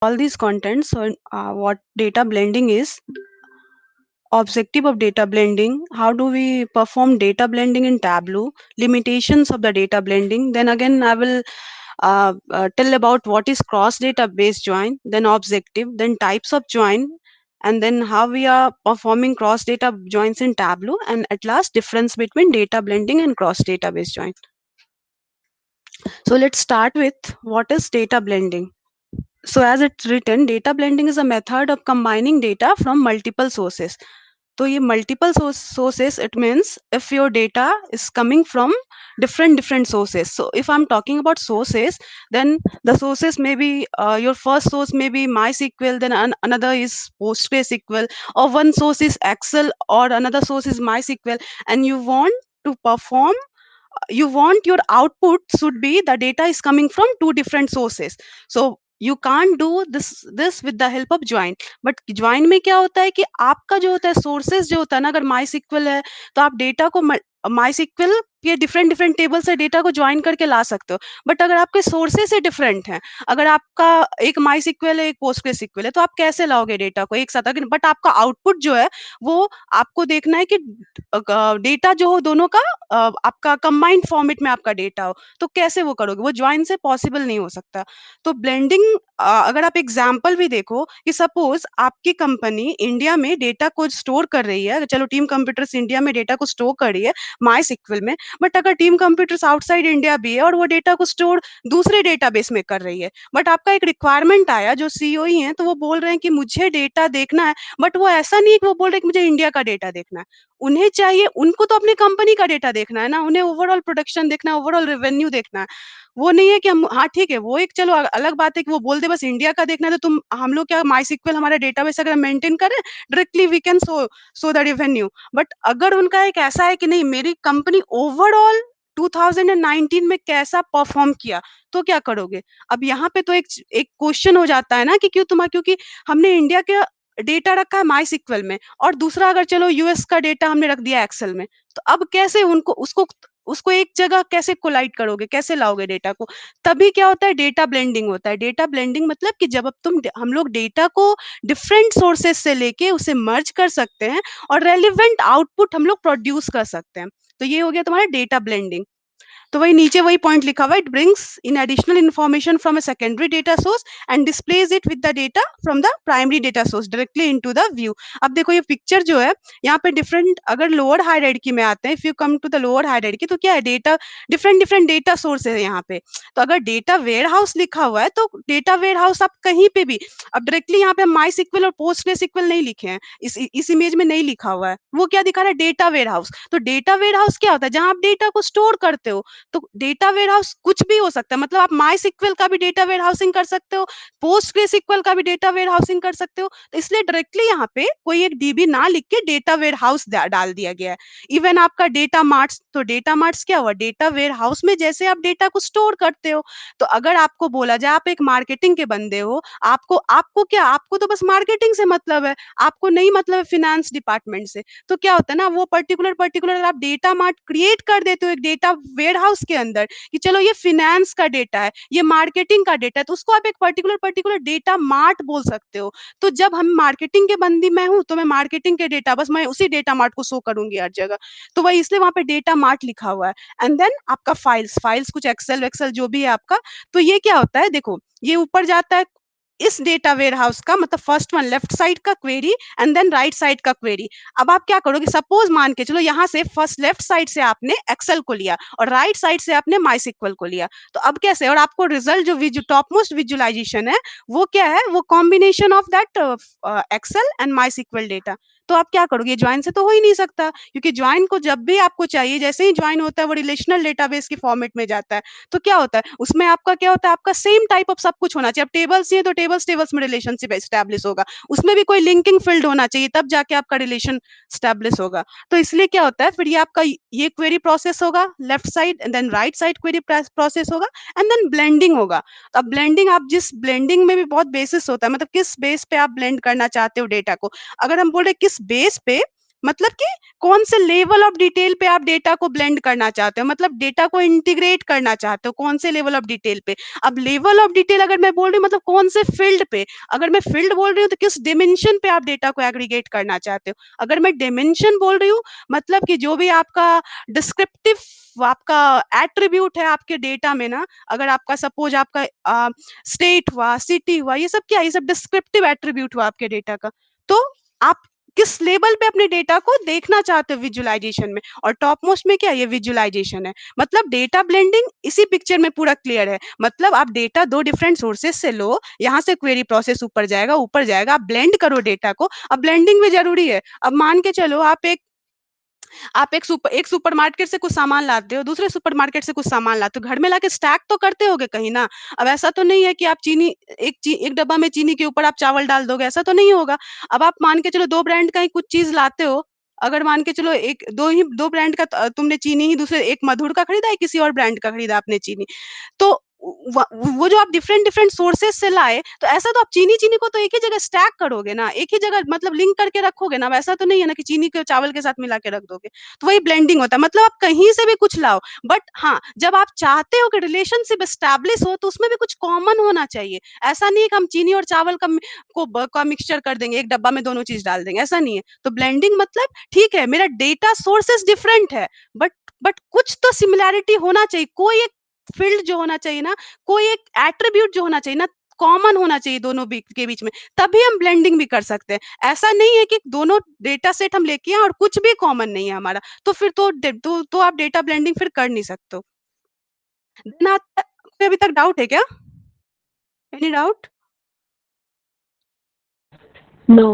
all these contents. So, what data blending is, objective of data blending, how do we perform data blending in Tableau, limitations of the data blending. Then again, I will tell about what is cross database join, then objective, then types of join, and then how we are performing cross data joins in Tableau, and at last difference between data blending and cross database join. So let's start with what is data blending. So as it's written, data blending is a method of combining data from multiple sources. So ये multiple sources, it means if your data is coming from different sources. So if I'm talking about sources, then the sources may be your first source may be MySQL, then another is PostgreSQL, or one source is Excel, or another source is MySQL, and to perform you want your output should be the data is coming from two different sources. So you can't do this with the help of join. But join में क्या होता है कि आपका जो होता है sources जो होता है ना, अगर माई सिक्वल है तो आप डेटा को माई सिक्वल ये डिफरेंट डिफरेंट टेबल से डेटा को ज्वाइन करके ला सकते हो. बट अगर आपके सोर्सेज से डिफरेंट हैं, अगर आपका एक माई सिक्वल है एक पोस्टग्रे सिक्वल है, तो आप कैसे लाओगे डेटा को एक साथ? अगर बट आपका आउटपुट जो है वो आपको देखना है कि डेटा जो हो दोनों का आपका कंबाइंड फॉर्मेट में आपका डेटा हो, तो कैसे वो करोगे? वो जॉइन से पॉसिबल नहीं हो सकता. तो ब्लेंडिंग, अगर आप एग्जांपल भी देखो कि सपोज आपकी कंपनी इंडिया में डेटा को स्टोर कर रही है, चलो टीम कंप्यूटर्स इंडिया में डेटा को स्टोर कर रही है माई सिक्वल में, बट अगर टीम कंप्यूटर्स आउटसाइड इंडिया भी है और वो डेटा को स्टोर दूसरे डेटाबेस में कर रही है, बट आपका एक रिक्वायरमेंट आया, जो सीईओ ही है तो वो बोल रहे हैं कि मुझे डेटा देखना है, बट वो ऐसा नहीं है कि वो बोल रहे हैं कि मुझे इंडिया का डेटा देखना है. उन्हें चाहिए, उनको तो अपनी कंपनी का डेटा देखना है ना, उन्हें ओवरऑल प्रोडक्शन देखना है, ओवरऑल रेवेन्यू देखना है. वो नहीं है कि हम, हाँ ठीक है, वो एक चलो अलग बात है कि वो बोल दे बस इंडिया का देखना है, तो तुम हम लोग क्या माईसीक्वल हमारा डेटाबेस अगर मेंटेन करें, directly we can show the revenue. But अगर उनका एक ऐसा है कि नहीं, मेरी कंपनी ओवरऑल 2019 में कैसा परफॉर्म किया, तो क्या करोगे? अब यहाँ पे तो एक एक क्वेश्चन हो जाता है ना कि क्योंकि हमने इंडिया के डेटा रखा है माई सिक्वल में, और दूसरा अगर चलो यूएस का डेटा हमने रख दिया एक्सेल में, तो अब कैसे उनको उसको उसको एक जगह कैसे कोलाइड करोगे, कैसे लाओगे डेटा को? तभी क्या होता है, डेटा ब्लेंडिंग होता है. डेटा ब्लेंडिंग मतलब कि जब अब हम लोग डेटा को डिफरेंट सोर्सेस से लेके उसे मर्ज कर सकते हैं और रेलिवेंट आउटपुट हम लोग प्रोड्यूस कर सकते हैं. तो ये हो गया तुम्हारा डेटा ब्लेंडिंग. तो वही नीचे वही पॉइंट लिखा हुआ है, it brings in additional information from a secondary data source and displays it with the data from the primary data source directly into the view. अब देखो ये पिक्चर जो है, यहाँ पे डिफरेंट, अगर लोअर हायरार्की में आते हैं, if you come to the lower hierarchy, तो क्या है, data different different data source है यहाँ पे. तो अगर डेटा वेयर हाउस लिखा हुआ है, तो डेटा वेयर हाउस आप कहीं पे भी, अब डायरेक्टली यहाँ पे माई सिक्वल और पोस्ट सिक्वल नहीं लिखे हैं, इस इमेज में नहीं लिखा हुआ है, वो क्या दिखा रहा है, डेटा वेयर हाउस. तो डेटा वेयर हाउस क्या होता है, जहां आप डेटा को स्टोर करते हो. तो डेटा वेयरहाउस कुछ भी हो सकता है, मतलब आप माई सिक्वल का भी डेटा वेयरहाउसिंग कर सकते हो, पोस्ट सिक्वल का भी डेटा वेयरहाउसिंग कर सकते हो. तो इसलिए डायरेक्टली यहाँ पे कोई एक डीबी ना लिख के डेटा वेयरहाउस डाल दिया गया है. इवन आपका डेटा मार्ट्स, तो डेटा मार्ट्स क्या हुआ, डेटा वेयरहाउस में जैसे आप डेटा को स्टोर करते हो. तो अगर आपको बोला जाए, आप एक मार्केटिंग के बंदे हो, आपको आपको क्या, आपको तो बस मार्केटिंग से मतलब है, आपको नहीं मतलब है फिनेंस डिपार्टमेंट से. तो क्या होता है ना, वो पर्टिकुलर आप डेटा मार्ट क्रिएट कर देते हो एक डेटा वेयर हाउस के अंदर, कि चलो ये फिनेंस का डेटा है, ये मार्केटिंग का डेटा है, तो उसको आप एक पर्टिकुलर डेटा मार्ट बोल सकते हो. तो जब हम मार्केटिंग के बंदी मैं हूँ, तो मैं मार्केटिंग के डेटा, बस मैं उसी डेटा मार्ट को शो करूंगी हर जगह. तो वही इसलिए वहां पे डेटा मार्ट लिखा हुआ है. एंड देन आपका फाइल्स फाइल्स कुछ एक्सेल वेक्सेल जो भी है आपका. तो ये क्या होता है, देखो ये ऊपर जाता है इस डेटा वेयर हाउस का, मतलब फर्स्ट वन लेफ्ट साइड का query and then right side का क्वेरी. अब आप क्या करोगे, सपोज मान के चलो यहाँ से फर्स्ट लेफ्ट साइड से आपने एक्सेल को लिया और राइट साइड से आपने माई सिक्वल को लिया. तो अब कैसे, और आपको रिजल्ट जो टॉप मोस्ट विजुअलाइजेशन है वो क्या है, वो combination of that Excel and MySQL data. तो आप क्या करोगे, ज्वाइन से तो हो ही नहीं सकता, क्योंकि ज्वाइन को जब भी आपको चाहिए, जैसे ही ज्वाइन होता है वो रिलेशनल डेटाबेस की फॉर्मेट में जाता है. तो क्या होता है उसमें, आपका क्या होता है, आपका सेम टाइप ऑफ सब कुछ होना चाहिए. अब टेबल्स ही है तो टेबल्स टेबल्स में रिलेशनशिप एस्टैब्लिश होगा, उसमें भी कोई लिंकिंग फील्ड होना चाहिए, तब जाके आपका रिलेशन स्टैब्लिश होगा. तो इसलिए क्या होता है, फिर ये आपका ये क्वेरी प्रोसेस होगा left side and then right side query process होगा एंड देन ब्लेंडिंग होगा. तो अब ब्लेंडिंग, आप जिस ब्लेंडिंग में भी बहुत बेसिस होता है, मतलब किस बेस पे आप ब्लेंड करना चाहते हो डेटा को. अगर हम बोल रहे किस बेस पे, मतलब कि कौन से लेवल ऑफ डिटेल पे आप डेटा को ब्लेंड करना चाहते हो, मतलब डेटा को इंटीग्रेट करना चाहते हो कौन से लेवल ऑफ डिटेल पे। अब लेवल ऑफ डिटेल अगर मैं बोल रही हूँ मतलब कौन से फील्ड पे, अगर मैं फील्ड बोल रही हूँ तो किस डिमेंशन पे आप डेटा को एग्रीगेट करना चाहते हो। अगर मैं डिमेंशन बोल रही हूँ मतलब कि जो भी आपका डिस्क्रिप्टिव आपका एट्रीब्यूट है आपके डेटा में ना, अगर आपका सपोज आपका स्टेट हुआ, सिटी हुआ, ये सब क्या, ये सब डिस्क्रिप्टिव एट्रीब्यूट हुआ आपके डेटा का। तो आप किस लेवल पे अपने डेटा को देखना चाहते हो विजुअलाइजेशन में, और टॉप मोस्ट में क्या, ये विजुअलाइजेशन है। मतलब डेटा ब्लेंडिंग इसी पिक्चर में पूरा क्लियर है। मतलब आप डेटा दो डिफरेंट सोर्सेज से लो, यहाँ से क्वेरी प्रोसेस ऊपर जाएगा, आप ब्लेंड करो डेटा को। अब ब्लेंडिंग भी जरूरी है। अब मान के चलो आप एक सुपरमार्केट से कुछ सामान लाते हो, दूसरे सुपरमार्केट से कुछ सामान लाते हो, घर में लाके स्टैक तो करते होगे कहीं ना। अब ऐसा तो नहीं है कि आप चीनी एक डब्बा में चीनी के ऊपर आप चावल डाल दोगे, ऐसा तो नहीं होगा। अब आप मान के चलो दो ब्रांड का ही कुछ चीज लाते हो, अगर मान के चलो एक दो ब्रांड का तुमने चीनी ही दूसरे एक मधुर का खरीदा है, किसी और ब्रांड का खरीदा आपने चीनी, तो वो जो आप डिफरेंट डिफरेंट सोर्सेस से लाए, तो ऐसा तो आप चीनी चीनी को तो एक ही जगह स्टैक करोगे ना, एक ही जगह मतलब लिंक करके रखोगे ना। वैसा तो नहीं है ना कि चीनी को चावल के साथ मिला के रख दोगे। तो वही ब्लेंडिंग होता है। मतलब आप कहीं से भी कुछ लाओ, बट हाँ, जब आप चाहते हो कि रिलेशनशिप स्टैब्लिश हो तो उसमें भी कुछ कॉमन होना चाहिए। ऐसा नहीं है कि हम चीनी और चावल का मिक्सचर कर देंगे, एक डब्बा में दोनों चीज डाल देंगे, ऐसा नहीं है। तो ब्लेंडिंग मतलब ठीक है मेरा डेटा सोर्सेस डिफरेंट है, बट कुछ तो सिमिलैरिटी होना चाहिए, कोई एक फील्ड जो होना चाहिए ना, कोई एक एट्रीब्यूट जो होना चाहिए ना, कॉमन होना चाहिए दोनों के बीच में, तभी हम ब्लेंडिंग भी कर सकते हैं। ऐसा नहीं है कि दोनों डेटा सेट हम लेके आए और कुछ भी कॉमन नहीं है हमारा, तो फिर तो आप डेटा ब्लेंडिंग फिर कर नहीं सकते हो। देन कोई अभी तक डाउट है क्या? Any doubt? No.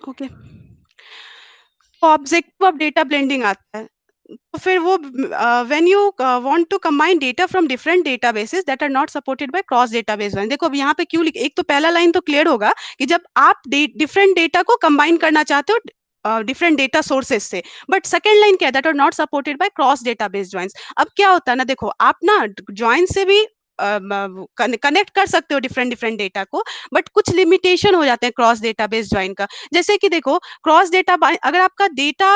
Okay. Objective of data blending आता है। तो फिर वो when you want to combine data from different databases that are not supported by cross database line. देखो अब यहाँ पे क्यों एक तो पहला लाइन तो क्लियर होगा कि जब आप डिफरेंट डेटा को कंबाइन करना चाहते हो डिफरेंट डेटा सोर्सेज से। बट सेकेंड लाइन क्या है, that are not supported by cross database joins. अब क्या होता है ना, देखो आप ना ज्वाइन से भी कनेक्ट कर सकते हो डिफरेंट डिफरेंट डेटा को, बट कुछ लिमिटेशन हो जाते हैं क्रॉस डेटाबेस ज्वाइन का। जैसे कि देखो क्रॉस डेटा, अगर आपका डेटा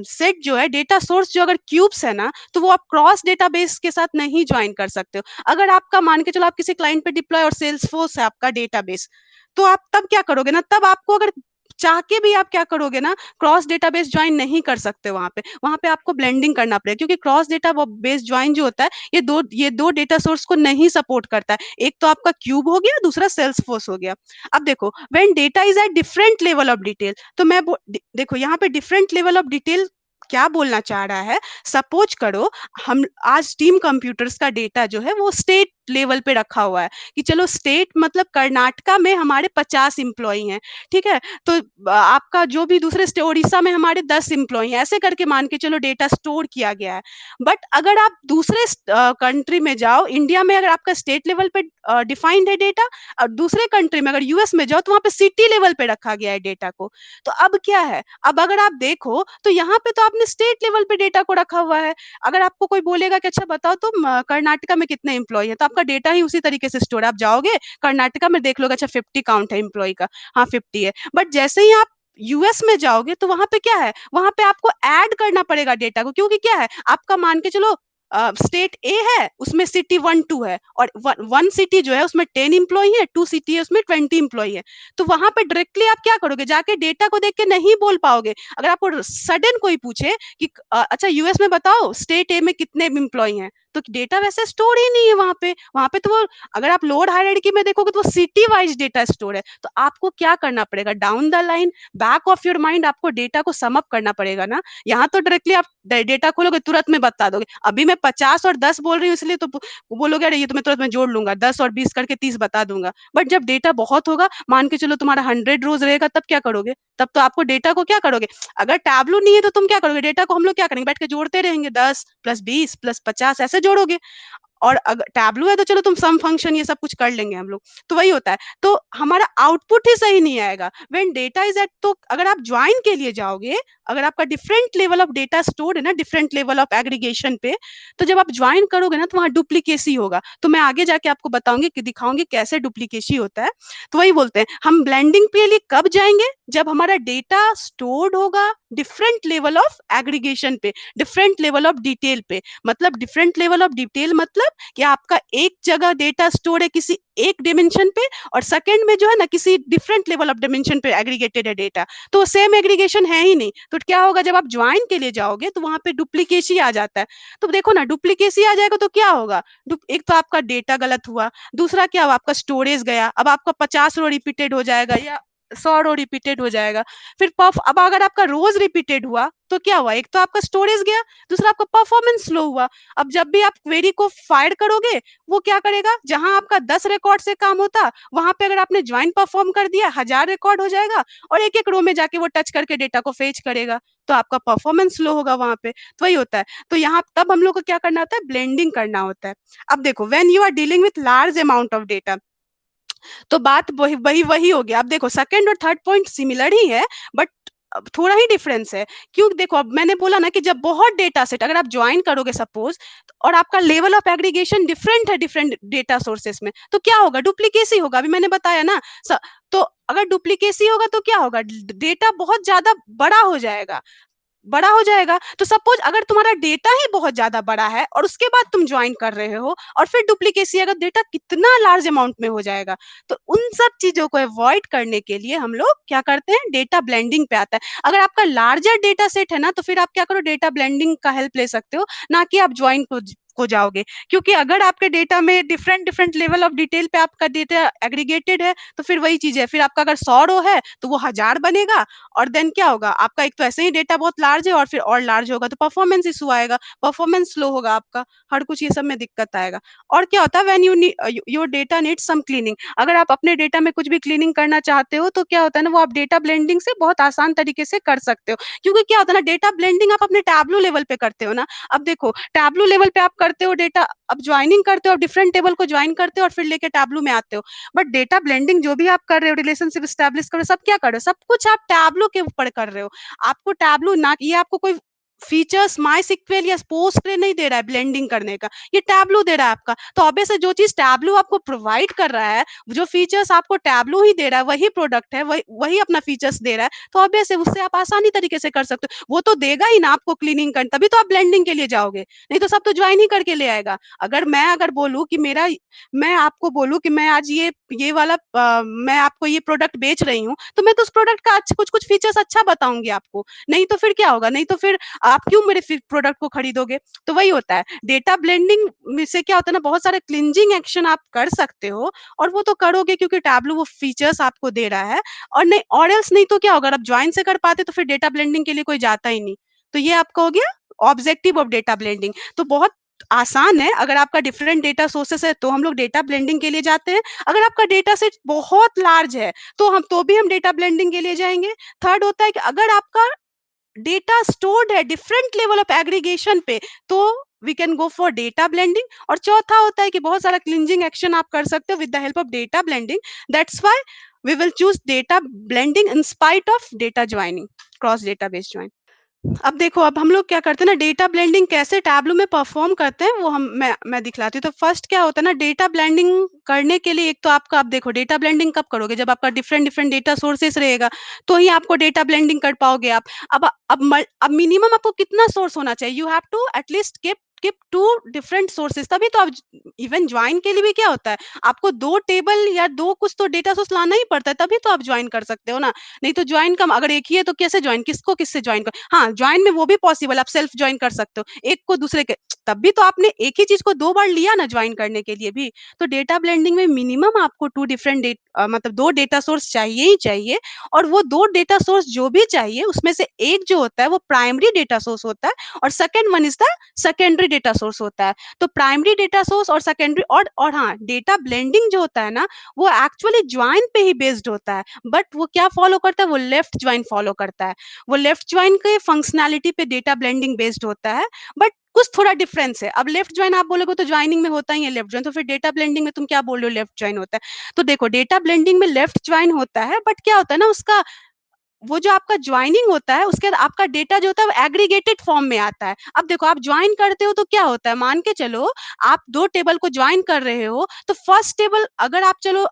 सेट जो है, डेटा सोर्स जो अगर क्यूब्स है ना, तो वो आप क्रॉस डेटाबेस के साथ नहीं ज्वाइन कर सकते हो। अगर आपका मान के चलो आप किसी क्लाइंट पे डिप्लॉय और सेल्सफोर्स है आपका डेटाबेस, तो आप तब क्या करोगे ना, तब आपको अगर चाह के भी आप क्या करोगे ना, क्रॉस डेटाबेस ज्वाइन नहीं कर सकते। वहां पे आपको ब्लेंडिंग करना पड़ेगा, क्योंकि क्रॉस डेटा बेस ज्वाइन जो होता है, ये दो डेटा सोर्स को नहीं सपोर्ट करता है। एक तो आपका क्यूब हो गया, दूसरा सेल्सफोर्स हो गया। अब देखो when data is at different level of detail, तो देखो यहाँ पे डिफरेंट लेवल ऑफ डिटेल क्या बोलना चाह रहा है। सपोज करो हम आज टीम कंप्यूटर्स का डेटा जो है वो स्टेट लेवल पे रखा हुआ है, कि चलो स्टेट मतलब कर्नाटका में हमारे 50 एम्प्लॉय हैं, ठीक है। तो आपका जो भी दूसरे स्टेट, उड़ीसा में हमारे 10 एम्प्लॉय हैं, ऐसे करके मान के चलो डेटा स्टोर किया गया है। बट अगर आप दूसरे कंट्री में जाओ, इंडिया में अगर आपका स्टेट लेवल पे डिफाइंड है डेटा, और दूसरे कंट्री में अगर यूएस में जाओ तो वहां पे सिटी लेवल पे रखा गया है डेटा को। तो अब क्या है, अब अगर आप देखो तो यहाँ पे तो आपने स्टेट लेवल पे डेटा को रखा हुआ है। अगर आपको कोई बोलेगा कि अच्छा बताओ तुम कर्नाटका में कितने एम्प्लॉय हैं, तो आपका डेटा ही उसी तरीके से स्टोर है। आप जाओगे कर्नाटका में देख लोगे, अच्छा 50 काउंट है एम्प्लॉय का, हाँ 50 है। बट जैसे ही आप यूएस में जाओगे तो वहां पे क्या है, वहां पे आपको ऐड करना पड़ेगा डेटा को, क्योंकि क्या है आपका मान के चलो स्टेट ए है, उसमें सिटी 1 2 है, और वन सिटी जो है उसमें 10 एम्प्लॉय है, 2 सिटी है उसमें 20 एम्प्लॉय है। तो वहां पे डायरेक्टली आप क्या करोगे, जाके डेटा को देख के नहीं बोल पाओगे। अगर आपको सडन कोई पूछे कि अच्छा यूएस में बताओ स्टेट ए में कितने एम्प्लॉय हैं, तो डेटा वैसे स्टोर ही नहीं है वहां पे तो वो, अगर आप लोड हायरार्की में देखोगे तो वो सिटी वाइज डेटा स्टोर है। तो आपको क्या करना पड़ेगा, down the line back of your mind आपको डेटा को सम अप करना पड़ेगा ना। यहाँ तो डायरेक्टली आप डेटा खोलोगे तुरंत में बता दोगे। अभी मैं 50 और 10 बोल रही हूँ इसलिए तो बोलोगे अरे ये तो मैं तुरंत में जोड़ लूंगा, 10 और 20 करके 30 बता दूंगा। बट जब डेटा बहुत होगा, मान के चलो तुम्हारा 100 रोज रहेगा, तब क्या करोगे, तब तो आपको डेटा को क्या करोगे, अगर टैबलू नहीं है तो तुम क्या करोगे, डेटा को हम लोग क्या करेंगे, बैठ के जोड़ते रहेंगे, 10 + 20 + 50 ऐसे जोड़ोगे। और अगर टैबलू है तो चलो तुम सम फंक्शन ये सब कुछ कर लेंगे हम लोग। तो वही होता है, तो हमारा आउटपुट ही सही नहीं आएगा व्हेन डेटा इज एट। तो अगर आप ज्वाइन के लिए जाओगे, अगर आपका different level of data store है ना, डिफरेंट लेवल ऑफ एग्रीगेशन पे, तो जब आप ज्वाइन करोगे ना तो वहां डुप्लीकेसी होगा। तो मैं आगे जाके आपको बताऊंगी कि दिखाऊंगी कैसे डुप्लीकेसी होता है। तो वही बोलते हैं हम ब्लेंडिंग के लिए कब जाएंगे, जब हमारा डेटा स्टोर्ड होगा डिफरेंट लेवल ऑफ एग्रीगेशन पे, डिफरेंट लेवल ऑफ डिटेल पे। मतलब डिफरेंट लेवल ऑफ डिटेल मतलब कि आपका एक जगह डेटा स्टोर है किसी एक डिमेंशन पे, और सेकंड में जो है ना किसी डिफरेंट लेवल ऑफ डिमेंशन पे एग्रीगेटेड है डेटा, तो सेम एग्रीगेशन है ही नहीं। तो क्या होगा, जब आप ज्वाइन के लिए जाओगे तो वहां पे डुप्लीकेसी आ जाता है। तो देखो ना, डुप्लीकेसी आ जाएगा तो क्या होगा, एक तो आपका डेटा गलत हुआ, दूसरा क्या हुआ, आपका स्टोरेज गया, अब आपका 50 रो रिपीटेड हो जाएगा या 100 रो रिपीटेड हो जाएगा। फिर पफ अब अगर आपका रोज रिपीटेड हुआ तो क्या हुआ, एक तो आपका स्टोरेज गया, दूसरा आपका परफॉर्मेंस स्लो हुआ। अब जब भी आप क्वेरी को फायर करोगे, वो क्या करेगा, जहां आपका 10 रिकॉर्ड से काम होता, वहां पे अगर आपने ज्वाइन परफॉर्म कर दिया 1000 रिकॉर्ड हो जाएगा, और एक एक रो में जाके वो टच करके डेटा को फेच करेगा, तो आपका परफॉर्मेंस स्लो होगा वहां पे। तो वही होता है। तो यहाँ तब हम लोग को क्या करना होता है, ब्लेंडिंग करना होता है। अब देखो, when you are dealing with large amount of data, तो बात वही वही वही हो गया। अब देखो, सेकंड और थर्ड पॉइंट सिमिलर ही है, बट थोड़ा ही डिफरेंस है। क्यों, देखो अब मैंने बोला ना कि जब बहुत डेटा सेट अगर आप ज्वाइन करोगे सपोज, और आपका लेवल ऑफ एग्रीगेशन डिफरेंट है डिफरेंट डेटा सोर्सेस में, तो क्या होगा, डुप्लीकेसी होगा। अभी मैंने बताया ना। तो अगर डुप्लीकेसी होगा तो क्या होगा, डेटा बहुत ज्यादा बड़ा हो जाएगा, बड़ा हो जाएगा। तो सपोज अगर तुम्हारा डेटा ही बहुत ज्यादा बड़ा है और उसके बाद तुम ज्वाइन कर रहे हो, और फिर डुप्लीकेसी, अगर डेटा कितना लार्ज अमाउंट में हो जाएगा। तो उन सब चीजों को अवॉइड करने के लिए हम लोग क्या करते हैं, डेटा ब्लेंडिंग पे आता है। अगर आपका लार्जर डेटा सेट है ना, तो फिर आप क्या करो, डेटा ब्लेंडिंग का हेल्प ले सकते हो, ना कि आप ज्वाइन को जाओगे। क्योंकि अगर आपके डेटा में different different level of detail पे आपका डेटा एग्रीगेटेड है, तो फिर वही चीज है, फिर आपका अगर 100 रो है तो वो 1000 बनेगा। और देन क्या होगा, आपका एक तो ऐसे ही डेटा बहुत लार्ज है, और फिर और लार्ज होगा तो परफॉर्मेंस इशू आएगा, परफॉर्मेंस स्लो होगा आपका, हर कुछ ये सब में दिक्कत आएगा। और क्या होता है, when your data needs some cleaning, अगर आप अपने डेटा में कुछ भी क्लीनिंग करना चाहते हो, तो क्या होता है ना, वो आप डेटा ब्लेंडिंग से बहुत आसान तरीके से कर सकते हो। क्योंकि क्या होता है ना, डेटा ब्लेंडिंग आप अपने टैबलू लेवल पे करते हो ना। अब देखो, टैबलू लेवल पे आप करते हो डेटा, अब ज्वाइनिंग करते हो, डिफरेंट टेबल को ज्वाइन करते हो और फिर लेके टैबलू में आते हो। बट डेटा ब्लेंडिंग जो भी आप कर रहे हो, रिलेशनशिप स्टैब्लिश कर रहे हो, सब क्या कर रहे हो, सब कुछ आप टैबलू के ऊपर कर रहे हो। आपको टैबलू ना, ये आपको कोई फीचर्स माई सिक्वल या पोस्टग्रे नहीं दे रहा है ब्लेंडिंग करने का, ये टैबलू दे रहा है आपका। तो ऑब्वियस है, जो चीज टैबलू आपको प्रोवाइड कर रहा है, जो फीचर्स आपको टैबलू ही दे रहा है, वही प्रोडक्ट है, वही वही अपना फीचर्स दे रहा है, तो ऑब्वियस है उससे आप आसानी तरीके से कर सकते हो। वो तो देगा ही ना आपको क्लीनिंग कर, तभी तो आप ब्लेंडिंग के लिए जाओगे, नहीं तो सब तो ज्वाइन ही करके ले आएगा। अगर बोलूँ कि मेरा, मैं आपको बोलूँ कि मैं आज ये वाला मैं आपको ये प्रोडक्ट बेच रही हूँ, तो मैं तो उस प्रोडक्ट का कुछ कुछ फीचर्स अच्छा बताऊंगी आपको। नहीं तो फिर क्या होगा, नहीं तो फिर आप क्यों मेरे प्रोडक्ट को खरीदोगे। तो वही होता है, डेटा ब्लेंडिंग में से क्या होता है ना, बहुत सारे क्लिंजिंग एक्शन आप कर सकते हो, और वो तो करोगे क्योंकि टैबलू वो फीचर्स आपको दे रहा है। और नहीं, और एल्स नहीं तो क्या होगा, अगर आप ज्वाइन से कर पाते तो फिर डेटा ब्लेंडिंग के लिए कोई जाता ही नहीं। तो ये आपका हो गया ऑब्जेक्टिव ऑफ डेटा ब्लेंडिंग। तो बहुत आसान है, अगर आपका डिफरेंट डेटा सोर्सेस है तो हम लोग डेटा ब्लेंडिंग के लिए जाते हैं। अगर आपका डेटा सेट बहुत लार्ज है तो भी हम डेटा ब्लेंडिंग के लिए जाएंगे। थर्ड होता है कि अगर आपका डेटा स्टोर्ड है डिफरेंट लेवल ऑफ एग्रीगेशन पे, तो we can go for data blending. और चौथा होता है कि बहुत सारा क्लिंजिंग एक्शन आप कर सकते हो with the help of data blending. That's why we will choose data blending in spite of data joining, cross database join. अब देखो, अब हम लोग क्या करते हैं ना, डेटा ब्लेंडिंग कैसे टैबलू में परफॉर्म करते हैं वो मैं दिखलाती हूँ। तो फर्स्ट क्या होता है ना, डेटा ब्लेंडिंग करने के लिए एक तो आपका, अब देखो डेटा ब्लेंडिंग कब करोगे, जब आपका डिफरेंट डिफरेंट डेटा सोर्सेस रहेगा, तो ही आपको डेटा ब्लेंडिंग कर पाओगे आप। अब मिनिमम आपको कितना सोर्स होना चाहिए, you have to at least keep two different sources, तभी तो आप इवन ज्वाइन के लिए भी क्या होता है, आपको दो टेबल या दो कुछ तो डेटा सोर्स लाना ही पड़ता है, तभी तो आप ज्वाइन कर सकते हो ना। नहीं तो ज्वाइन कम, अगर एक ही है तो कैसे ज्वाइन, किसको किससे ज्वाइन कर, हाँ ज्वाइन में वो भी पॉसिबल, आप सेल्फ ज्वाइन कर सकते हो एक को दूसरे के, तब भी तो आपने एक ही चीज को दो बार लिया ना ज्वाइन करने के लिए भी। तो डेटा ब्लेंडिंग में मिनिमम आपको टू डिफरेंट मतलब दो डेटा सोर्स चाहिए ही चाहिए। और वो दो डेटा सोर्स जो भी चाहिए, उसमें से एक जो होता है वो प्राइमरी डेटा सोर्स होता है, और second one is the secondary data source होता है। तो प्राइमरी डेटा सोर्स और सेकेंडरी, और हाँ, डेटा ब्लेंडिंग जो होता है ना, वो एक्चुअली ज्वाइन पे ही बेस्ड होता है, बट वो क्या फॉलो करता है, वो लेफ्ट ज्वाइन फॉलो करता है। वो लेफ्ट ज्वाइन के फंक्शनैलिटी पे डेटा ब्लेंडिंग बेस्ड होता है, बट कुछ थोड़ा डिफरेंस है। अब लेफ्ट ज्वाइन आप बोलोगे तो ज्वाइनिंग में होता ही है लेफ्ट ज्वाइन, तो फिर डेटा ब्लेंडिंग में तुम क्या बोल रहे हो, लेफ्ट ज्वाइन होता है। तो देखो, डेटा ब्लेंडिंग में लेफ्ट ज्वाइन होता है, बट क्या होता है ना, उसका वो जो आपका ज्वाइनिंग होता है, उसके बाद आपका डेटा जो होता है वो एग्रीगेटेड फॉर्म में आता है। अब देखो, आप ज्वाइन करते हो तो क्या होता है, मान के चलो आप दो टेबल को ज्वाइन कर रहे हो, तो फर्स्ट टेबल अगर आप चलो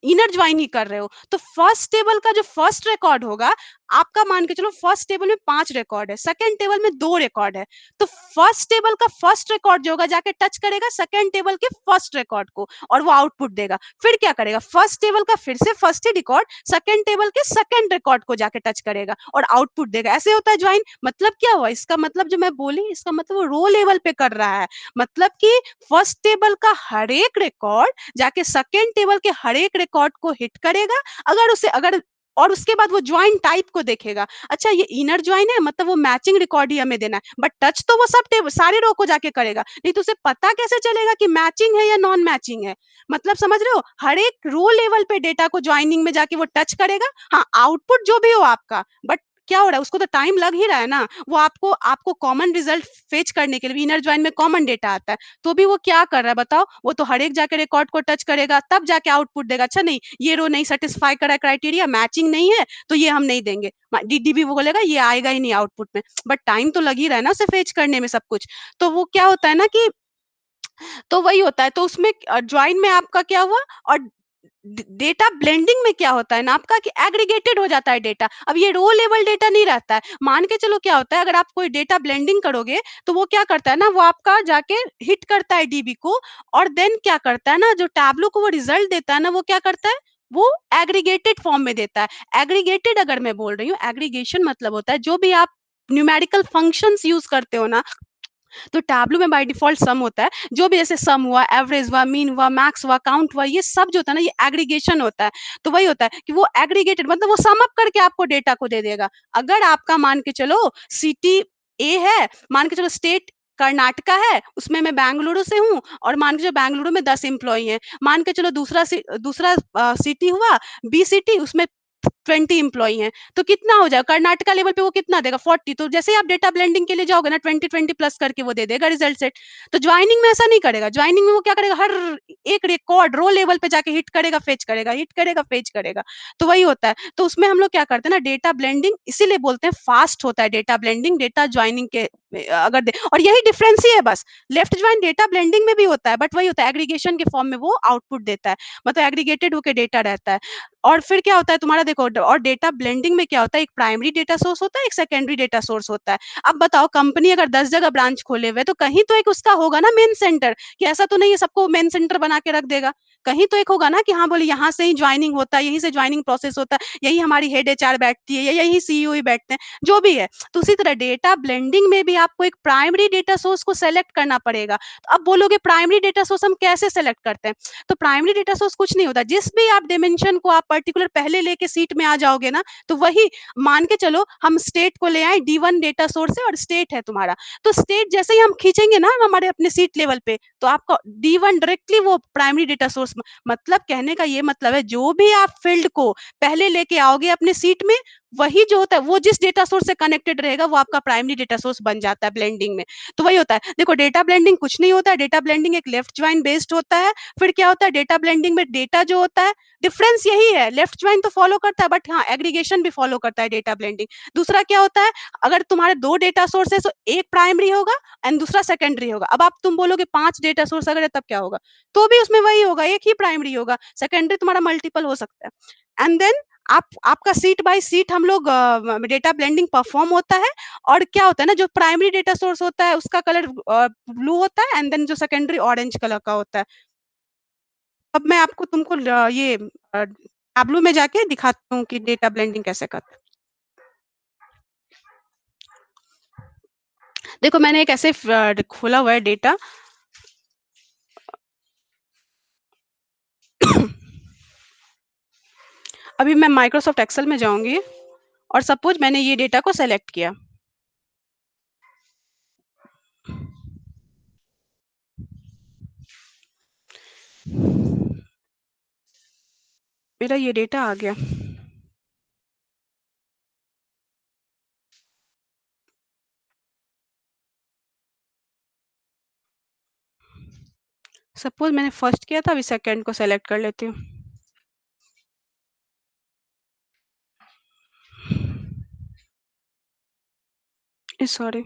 इनर ज्वाइन ही कर रहे हो, तो फर्स्ट टेबल का जो फर्स्ट रिकॉर्ड होगा, आपका मान के चलो फर्स्ट टेबल में 5 रिकॉर्ड है, सेकंड टेबल में 2 रिकॉर्ड है, तो फर्स्ट टेबल का फर्स्ट रिकॉर्ड जो होगा जाके टच करेगा सेकंड टेबल के फर्स्ट रिकॉर्ड को और वो आउटपुट देगा। फिर क्या करेगा, फर्स्ट टेबल का फिर से फर्स्ट ही रिकॉर्ड सेकंड टेबल के सेकंड रिकॉर्ड को जाके टच करेगा और आउटपुट देगा। ऐसे होता है ज्वाइन। मतलब क्या हुआ इसका, मतलब जो मैं बोली इसका मतलब वो रो लेवल पे कर रहा है। मतलब कि फर्स्ट टेबल का हर एक रिकॉर्ड जाके सेकंड टेबल के हर एक रिकॉर्ड को हिट करेगा, अगर उसे अगर और उसके बाद वो ज्वाइन टाइप को देखेगा। अच्छा ये इनर ज्वाइन है, मतलब वो मैचिंग रिकॉर्ड ही हमें देना है, बट टच तो वो सब सारे रो को जाके करेगा, नहीं तो उसे पता कैसे चलेगा कि मैचिंग है या नॉन मैचिंग है। मतलब समझ रहे हो, हर एक रो लेवल पे डेटा को ज्वाइनिंग में जाके वो टच करेगा। हाँ आउटपुट जो भी हो आपका, बट क्या हो रहा है उसको तो टाइम लग ही रहा है ना। वो आपको आपको कॉमन रिजल्ट फेच करने के लिए इनर ज्वाइन में कॉमन डेटा आता है, तो भी वो क्या कर रहा है बताओ, वो तो हर एक जाके रिकॉर्ड को टच करेगा तब जाके आउटपुट देगा। अच्छा नहीं ये रो नहीं सेटिस्फाई करा क्राइटेरिया, मैचिंग नहीं है, तो ये हम नहीं देंगे। डीडीबी वो बोलेगा ये आएगा ही नहीं आउटपुट में, बट टाइम तो लग ही रहा है ना उसे फेच करने में सब कुछ। तो वो क्या होता है ना कि तो वही होता है, तो उसमें ज्वाइन में आपका क्या हुआ, और डेटा ब्लेंडिंग में क्या होता है ना आपका कि एग्रीगेटेड हो जाता है डेटा। अब ये रो लेवल डेटा नहीं रहता है। मान के चलो क्या होता है, अगर आप कोई डेटा ब्लेंडिंग करोगे तो वो क्या करता है ना, वो आपका जाके हिट करता है डीबी को, और देन क्या करता है ना, जो टैबलो को वो रिजल्ट देता है ना, वो क्या करता है, वो एग्रीगेटेड फॉर्म में देता है। एग्रीगेटेड अगर मैं बोल रही हूँ, एग्रीगेशन मतलब होता है जो भी आप न्यूमेरिकल फंक्शंस यूज करते हो ना, तो टैबलू में बाय डिफॉल्ट सम होता है। जो भी जैसे सम हुआ, एवरेज हुआ, मीन हुआ, मैक्स हुआ, काउंट हुआ, ये सब जो होता है ना ये एग्रीगेशन होता है। तो वही होता है कि वो एग्रीगेटेड मतलब वो सम अप करके आपको डेटा को दे देगा। अगर आपका मान के चलो सिटी ए है, मान के चलो स्टेट कर्नाटका है, उसमें मैं बेंगलुरु से हूँ, और मान के चलो बेंगलुरु में 10 एम्प्लॉई हैं। मान के चलो दूसरा सिटी हुआ बी सिटी, उसमें 20 एम्प्लॉई हैं, तो कितना हो जाएगा कर्नाटका लेवल पे, वो कितना देगा 40। तो जैसे ही आप डेटा ब्लेंडिंग के लिए जाओगे ना 20 प्लस करके वो दे देगा रिजल्ट सेट। तो ज्वाइनिंग में ऐसा नहीं करेगा, ज्वाइनिंग में वो क्या करेगा, हर एक रिकॉर्ड रो लेवल पे जाके हिट करेगा फेच करेगा, हिट करेगा फेच करेगा। तो वही होता है। तो उसमें हम लोग क्या करते हैं ना, डेटा ब्लेंडिंग इसीलिए बोलते हैं फास्ट होता है डेटा ब्लेंडिंग डेटा ज्वाइनिंग के अगर दे, और यही डिफरेंस ही है बस। लेफ्ट ज्वाइन डेटा ब्लेंडिंग में भी होता है, बट वही होता है एग्रीगेशन के फॉर्म में वो आउटपुट देता है, मतलब एग्रीगेटेड होकर डेटा रहता है। और फिर क्या होता है तुम्हारा देखो, और डेटा ब्लेंडिंग में क्या होता है, एक प्राइमरी डेटा सोर्स होता है, एक सेकेंडरी डेटा सोर्स होता है। अब बताओ कंपनी अगर 10 जगह ब्रांच खोले हुए, तो कहीं तो एक उसका होगा ना मेन सेंटर, कि ऐसा तो नहीं है सबको मेन सेंटर बना के रख देगा। कहीं तो एक होगा ना कि हाँ बोले यहाँ से ही ज्वाइनिंग होता है, यहीं से ज्वाइनिंग प्रोसेस होता है, यही हमारी हेड एचआर बैठती है, या यही सीईओ ही बैठते हैं, जो भी है। तो उसी तरह डेटा ब्लेंडिंग में भी आपको एक प्राइमरी डेटा सोर्स को सेलेक्ट करना पड़ेगा। तो अब बोलोगे प्राइमरी डेटा सोर्स हम कैसे सेलेक्ट करते हैं, तो प्राइमरी डेटा सोर्स कुछ नहीं होता, जिस भी आप डिमेंशन को आप पर्टिकुलर पहले लेके सीट में आ जाओगे ना, तो वही मान के चलो हम स्टेट को ले आए, D1 डेटा सोर्स है और स्टेट है तुम्हारा, तो स्टेट जैसे ही हम खींचेंगे ना हमारे अपने सीट लेवल पे, तो आपका D1 डायरेक्टली वो प्राइमरी डेटा सोर्स। मतलब कहने का ये मतलब है जो भी आप फील्ड को पहले लेके आओगे अपने सीट में, वही जो होता है वो जिस डेटा सोर्स से कनेक्टेड रहेगा वो आपका प्राइमरी डेटा सोर्स बन जाता है ब्लेंडिंग में। तो वही होता है, देखो डेटा ब्लेंडिंग कुछ नहीं होता है, डेटा ब्लेंडिंग एक लेफ्ट ज्वाइन बेस्ड होता है। फिर क्या होता है डेटा ब्लेंडिंग में डेटा जो होता है, डिफरेंस यही है, लेफ्ट ज्वाइन तो फॉलो करता है बट हाँ एग्रीगेशन भी फॉलो करता है डेटा ब्लेंडिंग। दूसरा क्या होता है, अगर तुम्हारे 2 डेटा सोर्स है तो एक प्राइमरी होगा एंड दूसरा सेकेंडरी होगा। अब आप तुम बोलोगे 5 डेटा सोर्स अगर है तब क्या होगा, तो भी उसमें वही होगा, एक ही प्राइमरी होगा, सेकेंडरी तुम्हारा मल्टीपल हो सकता है। एंड देन आप आपका सीट बाय सीट हम लोग डेटा ब्लेंडिंग परफॉर्म होता है। और क्या होता है ना, जो प्राइमरी डेटा सोर्स होता है उसका कलर ब्लू होता है, एंड देन जो सेकेंडरी ऑरेंज कलर का होता है। अब मैं आपको तुमको ये टैब्लो में जाके दिखाती हूँ कि डेटा ब्लेंडिंग कैसे करते हैं। देखो मैंने एक ऐसे खोला हुआ है डेटा। अभी मैं माइक्रोसॉफ्ट एक्सेल में जाऊंगी और सपोज मैंने ये डेटा को सेलेक्ट किया। मेरा ये डेटा आ गया। सपोज मैंने फर्स्ट किया था, अभी सेकंड को सेलेक्ट कर लेती हूँ। सॉरी।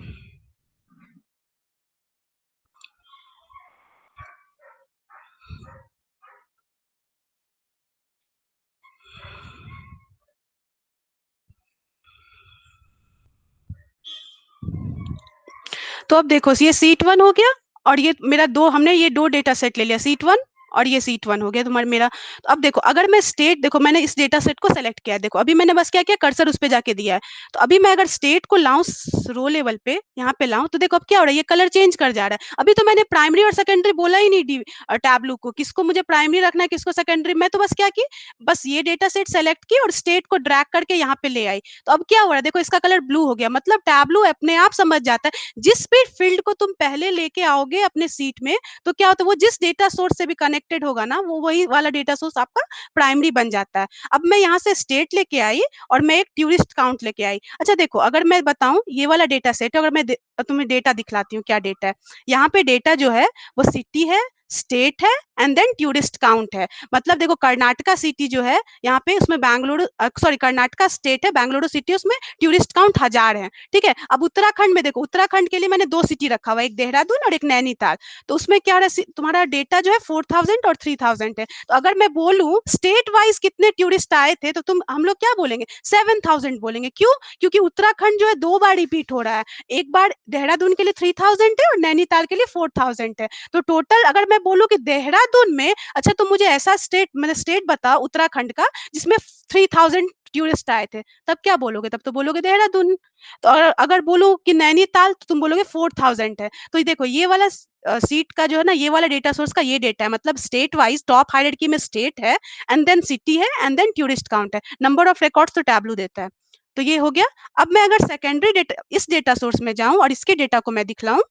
तो अब देखो ये सीट वन हो गया, और ये मेरा दो, हमने ये दो डेटा सेट ले लिया, सीट वन और ये सीट वन हो गया तुम्हारा मेरा। तो अब देखो अगर मैं स्टेट, देखो मैंने इस डेटा सेट को सेलेक्ट किया है, देखो अभी मैंने बस क्या किया, कर्सर उस पे जाके दिया है। तो अभी मैं अगर स्टेट को लाऊं रो लेवल पे, यहाँ पे लाऊं, तो देखो अब क्या हो रहा है, ये कलर चेंज कर जा रहा है। अभी तो मैंने प्राइमरी और सेकेंडरी बोला ही नहीं टैबलू को, किसको मुझे प्राइमरी रखना है किसको सेकेंडरी, मैं तो बस क्या की, बस ये डेटा सेट सेलेक्ट की और स्टेट को ड्रैग करके यहाँ पे ले आई। तो अब क्या हो रहा है, देखो इसका कलर ब्लू हो गया, मतलब टैबलू अपने आप समझ जाता है जिस भी फील्ड को तुम पहले लेके आओगे अपने सीट में, तो क्या होता है वो जिस डेटा सोर्स से भी कनेक्टेड होगा ना, वो वही वाला डेटा सोर्स आपका प्राइमरी बन जाता है। अब मैं यहाँ से स्टेट लेके आई और मैं एक टूरिस्ट काउंट लेके आई। अच्छा देखो अगर मैं बताऊं ये वाला डेटा सेट, अगर मैं तुम्हें डेटा दिखलाती हूँ क्या डेटा है। यहाँ पे डेटा जो है वो सिटी है, स्टेट है एंड देन टूरिस्ट काउंट है। मतलब देखो कर्नाटका सिटी जो है यहाँ पे, उसमें बैंगलोर, सॉरी कर्नाटका स्टेट है, बेंगलुरु सिटी, उसमें टूरिस्ट काउंट 1000 है, ठीक है। अब उत्तराखंड में देखो, उत्तराखंड के लिए मैंने दो सिटी रखा हुआ है, एक देहरादून और एक नैनीताल। तो उसमें क्या है, तुम्हारा डेटा जो है 4000 और 3000 है। तो अगर मैं बोलूं स्टेट वाइज कितने टूरिस्ट आए थे, तो तुम हम लोग क्या बोलेंगे, 7000 बोलेंगे। क्यों? क्योंकि उत्तराखंड जो है दो बार रिपीट हो रहा है, एक बार देहरादून के लिए 3000 है और नैनीताल के लिए 4000 है। तो टोटल अगर मैं बोलूं कि देहरादून में, अच्छा तो मुझे ऐसा स्टेट, मैंने स्टेट बताओ उत्तराखंड का जिसमें 3000 टूरिस्ट आए थे, तब क्या बोलोगे, तब तो बोलोगे देहरादून। तो अगर बोलो कि नैनीताल, तो तुम बोलोगे 4000 है। तो ये देखो ये वाला सीट का जो है ना, ये वाला डेटा सोर्स का ये डेटा है, मतलब स्टेट वाइज टॉप हायरार्की में स्टेट है एंड देन सिटी है एंड देन टूरिस्ट काउंट है, नंबर ऑफ रिकॉर्ड्स तो टैबलू देता है। तो ये हो गया। अब मैं अगर सेकेंडरी डेटा इस डेटा सोर्स में जाऊं और इसके डेटा को मैं दिखलाऊं,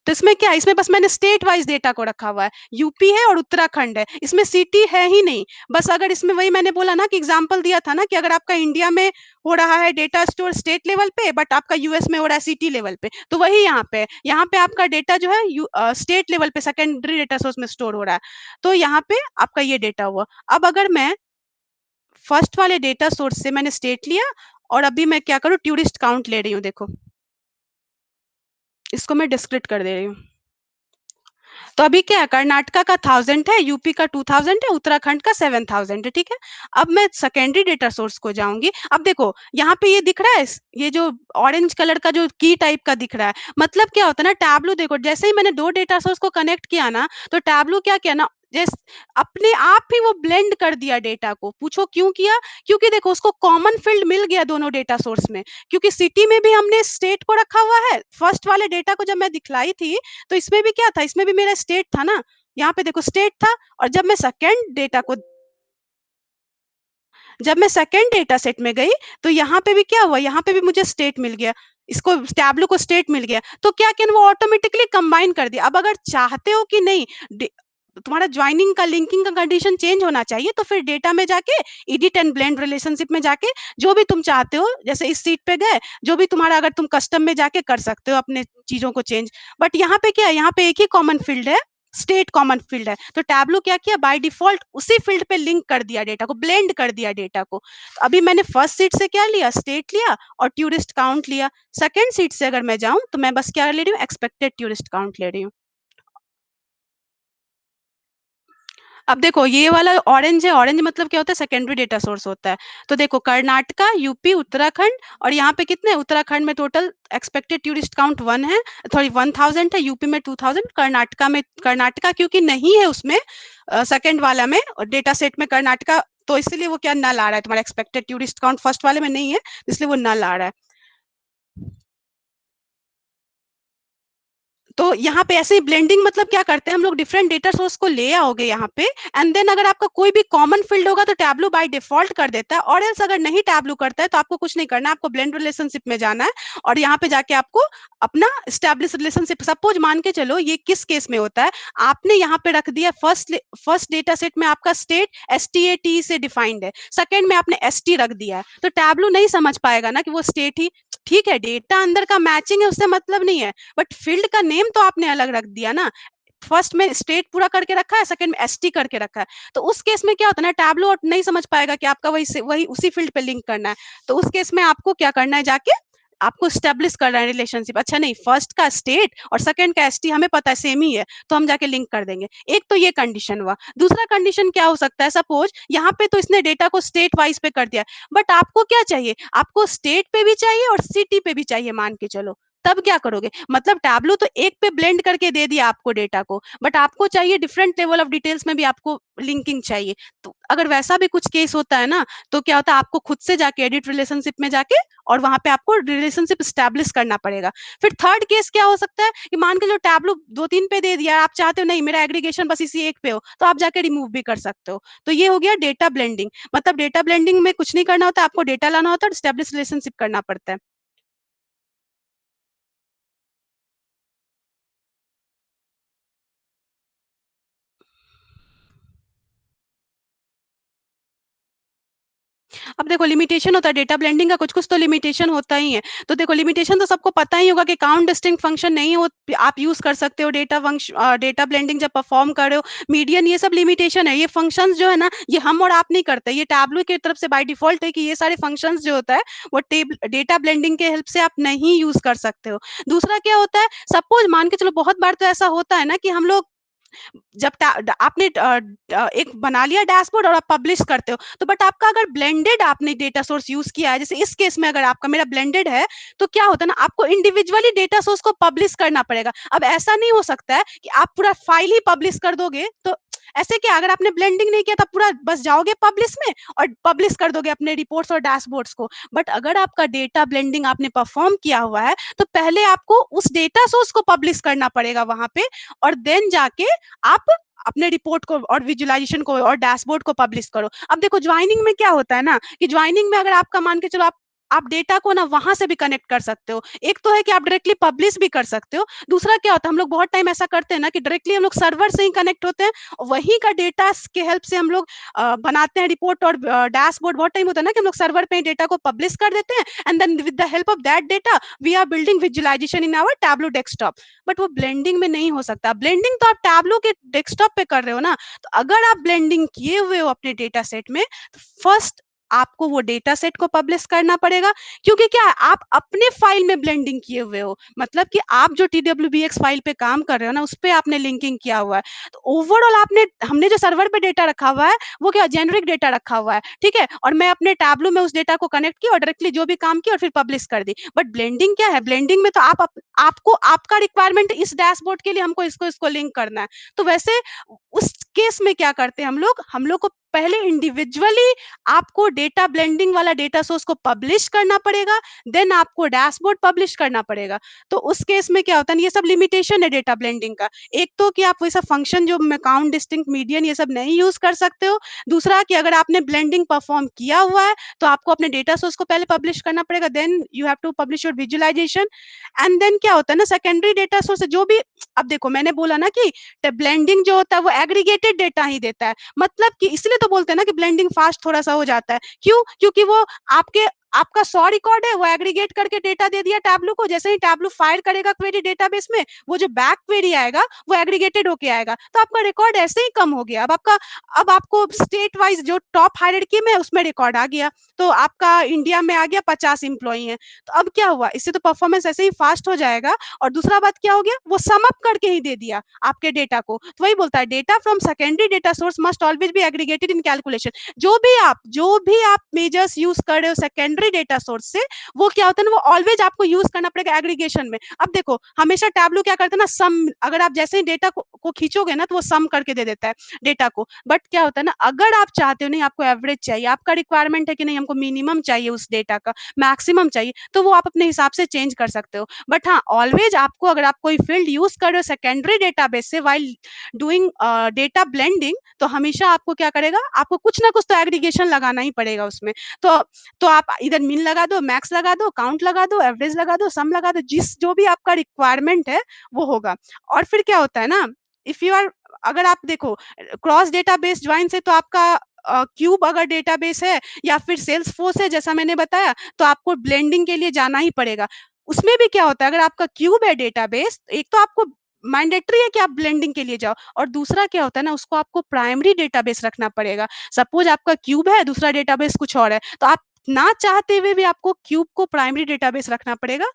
तो इसमें क्या है, इसमें बस मैंने स्टेट वाइज डेटा को रखा हुआ है, यूपी है और उत्तराखंड है, इसमें सिटी है ही नहीं। बस अगर इसमें वही मैंने बोला ना कि एग्जांपल दिया था ना कि अगर आपका इंडिया में हो रहा है डेटा स्टोर स्टेट लेवल पे, बट आपका यूएस में हो रहा है सिटी लेवल पे, तो वही यहाँ पे आपका डेटा जो है स्टेट लेवल पे सेकेंडरी डेटा सोर्स में स्टोर हो रहा है। तो यहाँ पे आपका ये डेटा हुआ। अब अगर मैं फर्स्ट वाले डेटा सोर्स से मैंने स्टेट लिया, और अभी मैं क्या करूँ, टूरिस्ट काउंट ले रही हूँ, देखो इसको मैं डिस्क्रिट कर दे रही हूँ। तो अभी क्या है, कर्नाटका का 1000 है, यूपी का 2000 है, उत्तराखंड का 7000 है, ठीक है। अब मैं सेकेंडरी डेटा सोर्स को जाऊंगी। अब देखो यहाँ पे ये दिख रहा है, ये जो ऑरेंज कलर का जो की टाइप का दिख रहा है, मतलब क्या होता है ना, टैबलू देखो जैसे ही मैंने दो डेटा सोर्स को कनेक्ट किया ना, तो टैबलू क्या किया ना, जैसे अपने आप ही वो ब्लेंड कर दिया डेटा को। पूछो क्यों किया? क्योंकि देखो उसको कॉमन फील्ड मिल गया दोनों डेटा सोर्स में, क्योंकि सिटी में भी हमने स्टेट को रखा हुआ है। फर्स्ट वाले डेटा को जब मैं दिखलाई थी, तो इसमें भी क्या था, इसमें भी मेरा स्टेट था ना, यहाँ पे देखो स्टेट था। और जब मैं सेकंड डेटा सेट में गई, तो यहाँ पे भी क्या हुआ, यहाँ पे भी मुझे स्टेट मिल गया, इसको टैबलू को स्टेट मिल गया। तो क्या किया, वो ऑटोमेटिकली कंबाइन कर दिया। अब अगर चाहते हो कि नहीं, तुम्हारा ज्वाइनिंग का लिंकिंग का कंडीशन चेंज होना चाहिए, तो फिर डेटा में जाके एडिट एंड ब्लेंड रिलेशनशिप में जाके जो भी तुम चाहते हो, जैसे इस सीट पे गए, जो भी तुम्हारा, अगर तुम कस्टम में जाके कर सकते हो अपने चीजों को चेंज। बट यहाँ पे क्या है, यहाँ पे एक ही कॉमन फील्ड है, स्टेट कॉमन फील्ड है। तो टैबलू क्या किया, बाय डिफॉल्ट उसी फील्ड पे लिंक कर दिया डेटा को, ब्लेंड कर दिया डेटा को। तो अभी मैंने फर्स्ट सीट से क्या लिया, स्टेट लिया और टूरिस्ट काउंट लिया। सेकंड सीट से अगर मैं जाऊं, तो मैं बस क्या ले रही हूँ, एक्सपेक्टेड टूरिस्ट काउंट ले रही हूँ। अब देखो ये वाला ऑरेंज है, ऑरेंज मतलब क्या होता है, सेकेंडरी डेटा सोर्स होता है। तो देखो कर्नाटका, यूपी, उत्तराखंड, और यहाँ पे कितने, उत्तराखंड में टोटल एक्सपेक्टेड टूरिस्ट काउंट 1 है, सॉरी 1000 है, यूपी में 2000, कर्नाटका में, कर्नाटका क्योंकि नहीं है उसमें सेकंड वाला में डेटा सेट में कर्नाटका, तो इसलिए वो क्या नल आ रहा है, तुम्हारा एक्सपेक्टेड टूरिस्ट काउंट फर्स्ट वाले में नहीं है, इसलिए वो नल आ रहा है। तो यहाँ पे ऐसे ही ब्लेंडिंग मतलब क्या करते हैं हम लोग, डिफरेंट डेटा सोर्स को ले आओगे यहाँ पे, एंड देन अगर आपका कोई भी कॉमन फील्ड होगा तो टैबलू बाय डिफॉल्ट कर देता है, और एल्स अगर नहीं टैबलू करता है तो आपको कुछ नहीं करना है, आपको ब्लेंड रिलेशनशिप में जाना है और यहाँ पे जाके आपको अपना स्टैब्लिश रिलेशनशिप, सपोज मान के चलो ये किस केस में होता है, आपने यहाँ पे रख दिया फर्स्ट डेटा सेट में आपका स्टेट STAT से डिफाइंड है, सेकंड में आपने ST रख दिया है, तो टैबलू नहीं समझ पाएगा ना कि वो स्टेट ही, ठीक है डेटा अंदर का मैचिंग है उससे मतलब नहीं है, बट फील्ड का नेम तो आपने अलग रख दिया ना। फर्स्ट में स्टेट पूरा करके रखा है, सेकंड में ST करके रखा है, तो उस केस में क्या होता है ना, टैबलो नहीं समझ पाएगा कि आपका वही उसी फील्ड पे लिंक करना है। तो उस केस में आपको क्या करना है, जाके आपको स्टेब्लिश कर रहा है रिलेशनशिप, अच्छा नहीं फर्स्ट का स्टेट और सेकंड का ST हमें पता है सेम ही है, तो हम जाके लिंक कर देंगे। एक तो ये कंडीशन हुआ। दूसरा कंडीशन क्या हो सकता है, सपोज यहाँ पे तो इसने डेटा को स्टेट वाइज पे कर दिया, बट आपको क्या चाहिए, आपको स्टेट पे भी चाहिए और सिटी पे भी चाहिए, मान के चलो, तब क्या करोगे? मतलब टैब्लू तो एक पे ब्लेंड करके दे दिया आपको डेटा को, बट आपको चाहिए डिफरेंट लेवल ऑफ डिटेल्स में भी आपको लिंकिंग चाहिए। तो अगर वैसा भी कुछ केस होता है ना, तो क्या होता है आपको खुद से जाके एडिट रिलेशनशिप में जाके और वहाँ पे आपको रिलेशनशिप एस्टेब्लिश करना पड़ेगा। फिर थर्ड केस क्या हो सकता है कि मान के चलो टैब्लू 2-3 पे दे दिया, आप चाहते हो नहीं मेरा एग्रीगेशन बस इसी एक पे हो, तो आप जाके रिमूव भी कर सकते हो। तो ये हो गया डेटा ब्लेंडिंग। मतलब डेटा ब्लेंडिंग में कुछ नहीं करना होता, आपको डेटा लाना होता है और एस्टेब्लिश रिलेशनशिप करना पड़ता है। अब देखो लिमिटेशन होता है डेटा ब्लेंडिंग का, कुछ-कुछ तो लिमिटेशन होता ही है। तो देखो लिमिटेशन तो सबको पता ही होगा कि काउंट डिस्टिंक्ट फंक्शन नहीं हो आप यूज़ कर सकते हो डेटा ब्लेंडिंग जब परफॉर्म कर रहे हो, मीडियन ये सब लिमिटेशन है। ये फंक्शंस जो है ना, ये हम और आप नहीं करते। ये टैब्लू की तरफ से बाय डिफ़ॉल्ट है कि ये सारे फंक्शंस जो होता है, वो टेब डेटा ब्लेंडिंग के हेल्प से आप नहीं यूज़ कर सकते हो। दूसरा क्या होता है, सपोज़ मान के चलो बहुत बार तो ऐसा होता है ना कि हम लोग जब आपने एक बना लिया डैशबोर्ड और आप पब्लिश करते हो, तो बट आपका अगर ब्लेंडेड आपने डेटा सोर्स यूज किया है, जैसे इस केस में अगर आपका मेरा ब्लेंडेड है, तो क्या होता है ना आपको इंडिविजुअली डेटा सोर्स को पब्लिश करना पड़ेगा। अब ऐसा नहीं हो सकता है कि आप पूरा फाइल ही पब्लिश कर दोगे, तो ऐसे क्या अगर आपने ब्लेंडिंग नहीं किया तो पूरा बस जाओगे पब्लिश में और पब्लिश कर दोगे अपने रिपोर्ट्स और डैशबोर्ड्स को। बट अगर आपका डेटा ब्लेंडिंग आपने परफॉर्म किया हुआ है, तो पहले आपको उस डेटा सोर्स को पब्लिश करना पड़ेगा वहां पे, और देन जाके आप अपने रिपोर्ट को और विजुअलाइजेशन को और डैशबोर्ड को पब्लिश करो। अब देखो ज्वाइनिंग में क्या होता है ना कि ज्वाइनिंग में अगर आपका मान के चलो आप डेटा को ना वहां से भी कनेक्ट कर सकते हो। एक तो है कि आप डायरेक्टली पब्लिश भी कर सकते हो। दूसरा क्या होता है हम लोग बहुत टाइम ऐसा करते हैं ना कि डायरेक्टली हम लोग सर्वर से ही कनेक्ट होते हैं, वहीं का डेटा के हेल्प से हम लोग बनाते हैं रिपोर्ट और डैशबोर्ड। बहुत टाइम होता है ना कि हम लोग सर्वर पे डेटा को पब्लिश कर देते हैं and then with the help of that data we are building visualisation in our Tableau desktop. But वो ब्लेंडिंग में नहीं हो सकता। ब्लेंडिंग तो आप टैब्लो के डेस्कटॉप पे कर रहे हो ना, तो अगर आप ब्लेंडिंग किए हुए हो अपने डेटा सेट में, तो फर्स्ट आपको वो डेटा सेट को पब्लिश करना पड़ेगा, क्योंकि क्या है, आप अपने फाइल में ब्लेंडिंग किए हुए हो। मतलब कि आप जो TWBX फाइल पे काम कर रहे हो ना, उस पे आपने लिंकिंग किया हुआ है। तो ओवरऑल आपने हमने जो सर्वर पे डेटा रखा हुआ है, वो क्या जेनेरिक डेटा रखा हुआ है, ठीक है? और मैं अपने टैब्लो में उस डेटा को कनेक्ट किया और डायरेक्टली जो भी काम किया और फिर पब्लिश कर दी। बट ब्लेंडिंग क्या है? ब्लेंडिंग में तो आपको आपका रिक्वायरमेंट इस डैशबोर्ड के लिए हमको इसको लिंक करना है। तो वैसे उस केस में क्या करते हैं हम लोग को पहले इंडिविजुअली आपको डेटा ब्लेंडिंग वाला डेटा सोर्स को पब्लिश करना पड़ेगा, देन आपको डैशबोर्ड पब्लिश करना पड़ेगा। तो उस केस में क्या होता है ना, ये सब लिमिटेशन है डेटा ब्लेंडिंग का। एक तो कि आप वैसा फंक्शन जो काउंट डिस्टिंक्ट मीडियन ये सब नहीं यूज कर सकते हो। दूसरा कि अगर आपने ब्लेंडिंग परफॉर्म किया हुआ है, तो आपको अपने डेटा सोर्स को पहले पब्लिश करना पड़ेगा, then you have to publish your visualisation. And then क्या होता है ना, सेकेंडरी डेटा सोर्स जो भी, अब देखो मैंने बोला ना कि ब्लेंडिंग जो होता है वो एग्रीगेटेड डेटा ही देता है। मतलब कि इसलिए तो बोलते हैं ना कि ब्लेंडिंग फास्ट थोड़ा सा हो जाता है। क्यों? क्योंकि वो आपके आपका 100 रिकॉर्ड है, वो एग्रीगेट करके डेटा दे दिया टैब्लू को। जैसे ही टैब्लू फायर करेगा क्वेरी डेटाबेस में, वो जो बैक क्वेरी आएगा वो एग्रीगेटेड होके आएगा, तो आपका रिकॉर्ड ऐसे ही कम हो गया। अब आपको स्टेट वाइज जो टॉप हायरार्की में है उसमें रिकॉर्ड आ गया, तो आपका इंडिया में आ गया 50 इंप्लॉई है। तो अब क्या हुआ, इससे तो परफॉर्मेंस ऐसे ही फास्ट हो जाएगा। और दूसरा बात क्या हो गया, वो सम अप करके ही दे दिया आपके डेटा को। तो वही बोलता है data from secondary data source must always be aggregated in calculation. जो भी आप मेजर्स यूज कर रहे हो सेकेंडरी डेटा सोर्स से, वो क्या होता है ना, वो ऑलवेज आपको यूज करना पड़ेगा एग्रीगेशन में। अब देखो हमेशा टैब्लू क्या करता है ना, सम, अगर आप जैसे ही डेटा को खींचोगे ना, तो वो सम करके दे देता है डेटा को। बट क्या होता है ना, अगर आप चाहते हो नहीं आपको एवरेज चाहिए, आपका रिक्वायरमेंट है कि नहीं हमको मिनिमम चाहिए उस डेटा का, मैक्सिमम चाहिए, तो वो आप अपने हिसाब से चेंज कर सकते हो। बट हाँ, ऑलवेज आपको, अगर आप कोई फील्ड यूज कर रहे हो सेकेंडरी डेटाबेस से वाइल डूइंग डेटा ब्लेंडिंग, तो हमेशा आपको क्या करेगा, आपको कुछ ना कुछ तो एग्रीगेशन लगाना ही पड़ेगा उसमें। तो तो आप इधर मिन लगा दो, मैक्स लगा दो, काउंट लगा दो, एवरेज लगा दो, सम लगा दो, जिस जो भी आपका रिक्वायरमेंट है वो होगा। और फिर क्या होता है ना, इफ यू आर, अगर आप देखो क्रॉस डेटाबेस ज्वाइन से, तो आपका क्यूब अगर डेटाबेस है या फिर सेल्सफोर्स है जैसा मैंने बताया, तो आपको ब्लेंडिंग के लिए जाना ही पड़ेगा। उसमें भी क्या होता है, अगर आपका क्यूब है डेटाबेस, एक तो आपको मैंडेटरी है कि आप ब्लेंडिंग के लिए जाओ, और दूसरा क्या होता है ना, उसको आपको प्राइमरी डेटाबेस रखना पड़ेगा। सपोज आपका क्यूब है, दूसरा डेटाबेस कुछ और है, तो आप ना चाहते हुए भी आपको क्यूब को प्राइमरी डेटाबेस रखना पड़ेगा।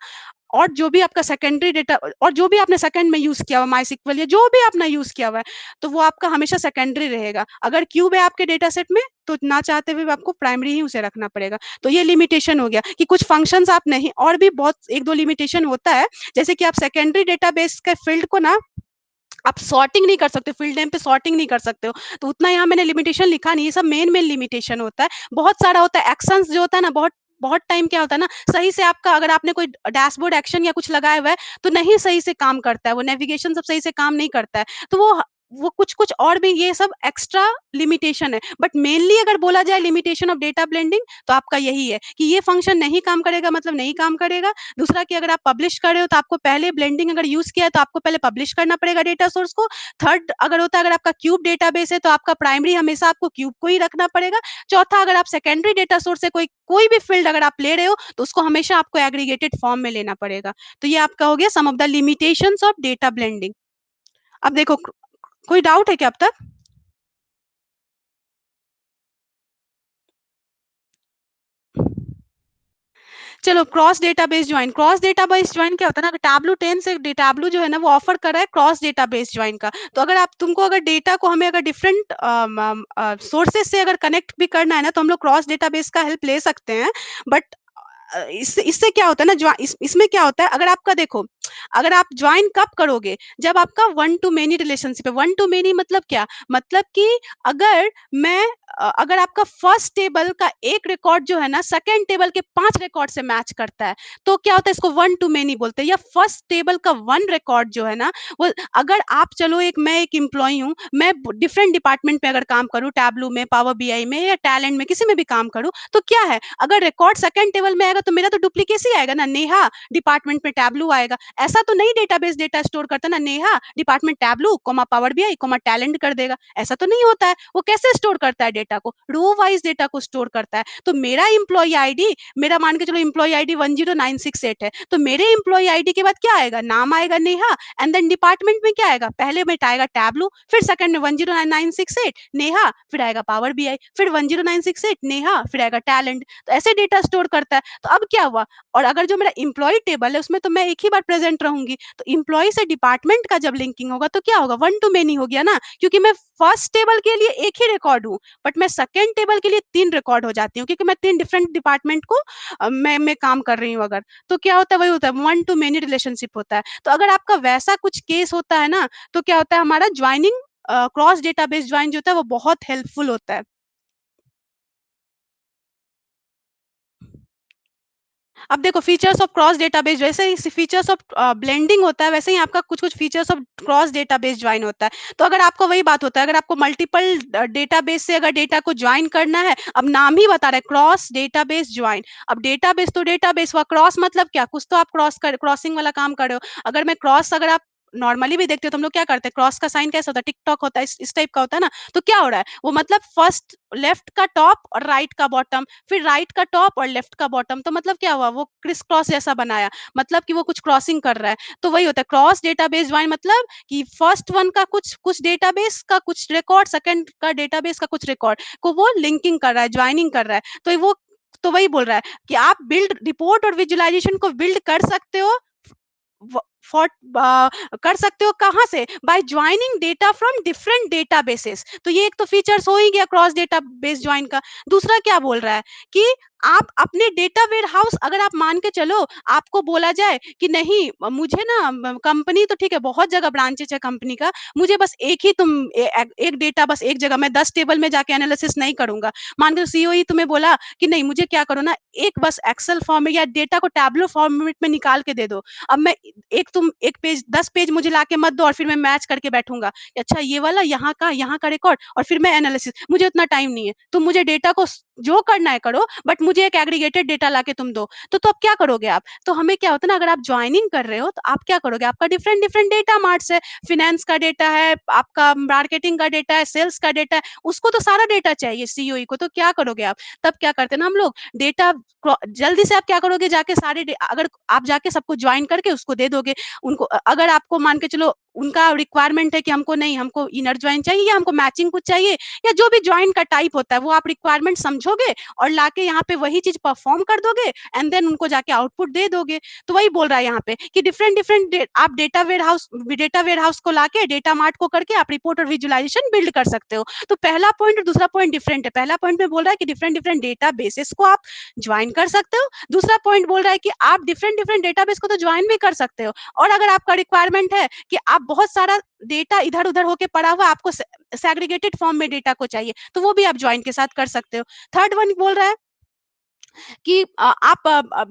और जो भी आपका सेकेंडरी डेटा और जो भी आपने सेकंड में यूज किया हुआ माई सिक्वल या जो भी आपने यूज किया हुआ है, तो वो आपका हमेशा सेकेंडरी रहेगा। अगर क्यूब है आपके डेटा सेट में, तो ना चाहते हुए आपको प्राइमरी ही उसे रखना पड़ेगा। तो ये लिमिटेशन हो गया कि कुछ फंक्शंस आप नहीं, और भी बहुत एक दो लिमिटेशन होता है, जैसे कि आप सेकेंडरी डेटाबेस के फील्ड को ना आप सॉर्टिंग नहीं कर सकते, फील्ड नेम पे सॉर्टिंग नहीं कर सकते हो। तो उतना यहाँ मैंने लिमिटेशन लिखा नहीं, ये सब मेन मेन लिमिटेशन होता है। बहुत सारा होता है एक्शंस जो होता है ना, बहुत बहुत टाइम क्या होता है ना, सही से आपका अगर आपने कोई डैशबोर्ड एक्शन या कुछ लगाया हुआ है, तो नहीं सही से काम करता है, वो नेविगेशन सब सही से काम नहीं करता है। तो वो कुछ कुछ और भी ये सब एक्स्ट्रा लिमिटेशन है। बट मेनली अगर बोला जाए लिमिटेशन ऑफ डेटा ब्लेंडिंग, तो आपका यही है कि ये फंक्शन नहीं काम करेगा मतलब नहीं काम करेगा। दूसरा कि अगर आप पब्लिश कर रहे हो, तो आपको पहले ब्लेंडिंग अगर यूज किया है, तो आपको पहले पब्लिश करना पड़ेगा डेटा सोर्स को। थर्ड अगर होता है, अगर आपका क्यूब डेटाबेस है, तो आपका प्राइमरी हमेशा आपको क्यूब को ही रखना पड़ेगा। चौथा, अगर आप सेकेंडरी डेटा सोर्स से कोई कोई भी फील्ड अगर आप ले रहे हो, तो उसको हमेशा आपको एग्रीगेटेड फॉर्म में लेना पड़ेगा। तो ये आपका हो गया sum of the limitations of data blending. अब देखो, कोई डाउट है क्या अब तक? चलो, क्रॉस डेटाबेस ज्वाइन क्या होता है ना, टैबलू 10 से टैबलू जो है ना, वो ऑफर कर रहा है क्रॉस डेटाबेस ज्वाइन का। तो अगर आप तुमको अगर डेटा को हमें अगर डिफरेंट सोर्सेस से अगर कनेक्ट भी करना है ना, तो हम लोग क्रॉस डेटाबेस का हेल्प ले सकते हैं। बट इससे इससे क्या होता है ना, इसमें क्या होता है, अगर आपका देखो, अगर आप ज्वाइन कब करोगे, जब आपका वन टू मेनी रिलेशनशिप है। वन टू मेनी मतलब क्या, मतलब कि अगर मैं अगर आपका फर्स्ट टेबल का एक रिकॉर्ड जो है ना, सेकंड टेबल के 5 रिकॉर्ड से मैच करता है, तो क्या होता है, इसको वन टू मेनी बोलते हैं। या फर्स्ट टेबल का वन रिकॉर्ड जो है ना, वो अगर आप, चलो एक मैं एक एम्प्लॉई हूँ, मैं डिफरेंट डिपार्टमेंट में अगर काम करूँ, टैबलू में, पावर बीआई में या टैलेंट में, किसी में भी काम करूँ, तो क्या है, अगर रिकॉर्ड सेकंड टेबल में आएगा, तो मेरा तो डुप्लीकेसी आएगा ना, नेहा डिपार्टमेंट में टैबलू आएगा। ऐसा तो नहीं डेटाबेस डेटा स्टोर करता ना, Neha department Tableau comma Power BI comma talent कर देगा, ऐसा तो नहीं होता है। वो कैसे स्टोर करता है डेटा को, रो वाइज डेटा को स्टोर करता है। तो मेरा एम्प्लॉय आईडी, मेरा मान के चलो एम्प्लॉय आईडी 10968 है, तो मेरे एम्प्लॉय आईडी के बाद क्या आएगा, नाम आएगा नेहा, एंड देन डिपार्टमेंट में क्या आएगा, पहले में आएगा टैबलू, फिर सेकंड में 10968 नेहा, फिर आएगा पावर बीआई, फिर 10968 नेहा, फिर आएगा टैलेंट। तो ऐसे डेटा स्टोर करता है। तो अब क्या हुआ, और अगर जो मेरा एम्प्लॉय टेबल है, उसमें तो मैं एक ही बार प्रेजेंट रहूंगी, तो एम्प्लॉय से डिपार्टमेंट का जब लिंकिंग होगा, तो क्या होगा, वन टू मेनी हो गया ना, क्योंकि मैं फर्स्ट टेबल के लिए एक ही रिकॉर्ड हूँ, बट मैं सेकंड टेबल के लिए 3 रिकॉर्ड हो जाती हूँ, क्योंकि मैं 3 डिफरेंट डिपार्टमेंट को मैं काम कर रही हूँ अगर। तो क्या होता है, वही होता है, वन टू मेनी रिलेशनशिप होता है। तो अगर आपका वैसा कुछ केस होता है ना, तो क्या होता है, हमारा ज्वाइनिंग क्रॉस डेटाबेस ज्वाइन जो होता है, वो बहुत हेल्पफुल होता है। अब देखो, फीचर्स ऑफ क्रॉस डेटाबेस, जैसे ही फीचर्स ऑफ ब्लेंडिंग होता है, वैसे ही आपका कुछ कुछ features of cross database join होता है। तो अगर आपको वही बात होता है, अगर आपको मल्टीपल डेटाबेस से अगर डेटा को ज्वाइन करना है, अब नाम ही बता रहा है क्रॉस डेटाबेस ज्वाइन। अब डेटाबेस तो डेटाबेस हुआ, क्रॉस मतलब क्या, कुछ तो आप क्रॉसिंग वाला काम कर रहे हो। अगर मैं क्रॉस, अगर आप नॉर्मली भी देखते हो, तो हम लोग क्या करते हैं, क्रॉस का साइन कैसा होता है, टिकटॉक होता है, इस टाइप का होता है ना। तो क्या हो रहा है, वो मतलब फर्स्ट लेफ्ट का टॉप और राइट का बॉटम, फिर राइट का टॉप और लेफ्ट का बॉटम, तो मतलब क्या हुआ, वो क्रिस क्रॉस जैसा बनाया, मतलब कि वो कुछ क्रॉसिंग कर रहा है। तो वही होता है क्रॉस डेटाबेस ज्वाइन, मतलब कि फर्स्ट वन का कुछ कुछ डेटाबेस का कुछ रिकॉर्ड, सेकंड का डेटाबेस का कुछ रिकॉर्ड को वो लिंकिंग कर रहा है, ज्वाइनिंग कर रहा है। तो वो, तो वही बोल रहा है कि आप बिल्ड रिपोर्ट और विजुअलाइजेशन को बिल्ड कर सकते हो, फॉर कर सकते हो कहाँ से, by joining data from different databases. तो ये एक तो फीचर्स हो ही गया क्रॉस डेटाबेस ज्वाइन का। दूसरा क्या बोल रहा है कि आप अपने डेटा वेयर हाउस, अगर आप मान के चलो, आपको बोला जाए कि नहीं, मुझे ना कंपनी तो ठीक है, बहुत जगह ब्रांचेस है कंपनी का, मुझे बस एक ही तुम एक डेटा, बस एक जगह, मैं 10 टेबल में जाके एनालिसिस नहीं करूंगा। मान के सीईओ ही तुम्हें बोला कि नहीं, मुझे क्या करो ना, एक बस एक्सेल फॉर्म में या डेटा को टैबलो फॉर्मेट में निकाल के दे दो। अब मैं एक, तुम एक पेज 10 पेज मुझे लाके मत दो, और फिर मैं मैच करके बैठूंगा, अच्छा ये वाला यहाँ का रिकॉर्ड, और फिर मैं एनालिसिस, मुझे उतना टाइम नहीं है। तुम मुझे डेटा को जो करना है करो, बट मुझे एक एग्रीगेटेड डेटा लाके तुम दो। तो अब क्या करोगे आप, तो हमें क्या होता है ना, अगर आप ज्वाइनिंग कर रहे हो, तो आप क्या करोगे, आपका डिफरेंट डिफरेंट डेटा मार्ट्स है, फिनेंस का डेटा है, आपका मार्केटिंग का डेटा है, सेल्स का डेटा है, उसको तो सारा डेटा चाहिए सीईओ को। तो क्या करोगे आप, तब क्या करते हैं ना हम लोग, डेटा जल्दी से आप क्या करोगे, जाके सारे अगर आप जाके सबको ज्वाइन करके उसको दे दोगे उनको, अगर आपको मान के चलो उनका रिक्वायरमेंट है कि हमको नहीं, हमको इनर जॉइन चाहिए या हमको मैचिंग कुछ चाहिए या जो भी जॉइन का टाइप होता है वो आप रिक्वायरमेंट समझोगे और लाके यहाँ पे वही चीज परफॉर्म कर दोगे एंड देन उनको जाके आउटपुट दे दोगे। तो वही बोल रहा है यहाँ पे कि डिफरेंट डिफरेंट आप डेटा वेयर हाउस को लाके डेटा मार्ट को करके आप रिपोर्ट और विजुअलाइजेशन बिल्ड कर सकते हो। तो पहला पॉइंट और दूसरा पॉइंट डिफरेंट है। पहला पॉइंट में बोल रहा है कि डिफरेंट डिफरेंट डेटा बेसिस को आप ज्वाइन कर सकते हो। दूसरा पॉइंट बोल रहा है कि आप डिफरेंट डिफरेंट डेटाबेस को तो ज्वाइन भी कर सकते हो और अगर आपका रिक्वायरमेंट है कि आप बहुत सारा डेटा इधर उधर होके पड़ा हुआ आपको सेग्रीगेटेड फॉर्म में डेटा को चाहिए तो वो भी आप ज्वाइन के साथ कर सकते हो। थर्ड वन बोल रहा है कि आप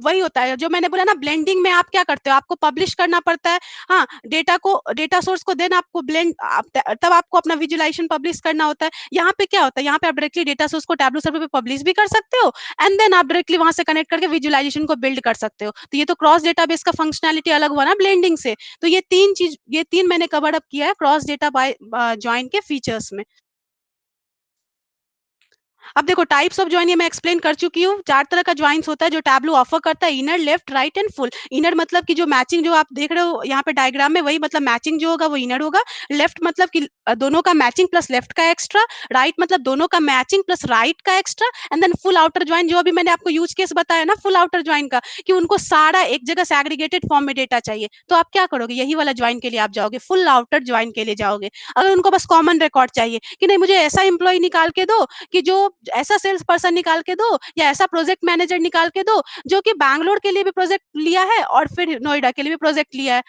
वही होता है जो मैंने बोला ना, ब्लेंडिंग में आप क्या करते हो, आपको पब्लिश करना पड़ता है। हाँ, डेटा सोर्स को देन आपको तब आपको अपना विजुअलाइजेशन पब्लिश करना होता है। यहाँ पे क्या होता है, यहाँ पे आप डायरेक्टली डेटा सोर्स को टैबलू सर्वर पे पब्लिश भी कर सकते हो एंड देन आप डायरेक्टली वहां से कनेक्ट करके विजुअलाइजेशन को बिल्ड कर सकते हो। तो ये तो क्रॉस डेटाबेस का फंक्शनैलिटी अलग हुआ ना ब्लेंडिंग से। तो ये तीन मैंने कवर अप किया है क्रॉस डेटा बाय जॉइन के फीचर्स में। अब देखो टाइप्स ऑफ ज्वाइन ये मैं एक्सप्लेन कर चुकी हूँ। 4 तरह का ज्वाइन्स होता है जो टैबलू ऑफर करता है, inner, left, right and full. Inner मतलब कि जो मैचिंग जो आप देख रहे हो यहाँ पे डायग्राम में, वही मतलब मैचिंग जो होगा वो इनर होगा। लेफ्ट मतलब कि दोनों का मैचिंग प्लस लेफ्ट का एक्स्ट्रा। राइट मतलब दोनों का मैचिंग प्लस राइट का extra and then full outer join, जो अभी मैंने आपको यूज केस बताया ना फुल आउटर ज्वाइन का, कि उनको सारा एक जगह सैग्रीगेटेड फॉर्म में डेटा चाहिए। तो आप क्या करोगे, यही वाला ज्वाइन के लिए आप जाओगे, फुल आउटर ज्वाइन के लिए जाओगे। अगर उनको बस कॉमन रिकॉर्ड चाहिए कि नहीं मुझे ऐसा एम्प्लॉय निकाल के दो, कि जो ऐसा सेल्स पर्सन निकाल के दो या ऐसा प्रोजेक्ट मैनेजर निकाल के दो जो कि बैंगलोर के लिए भी प्रोजेक्ट लिया है और फिर नोएडा के लिए भी प्रोजेक्ट लिया है।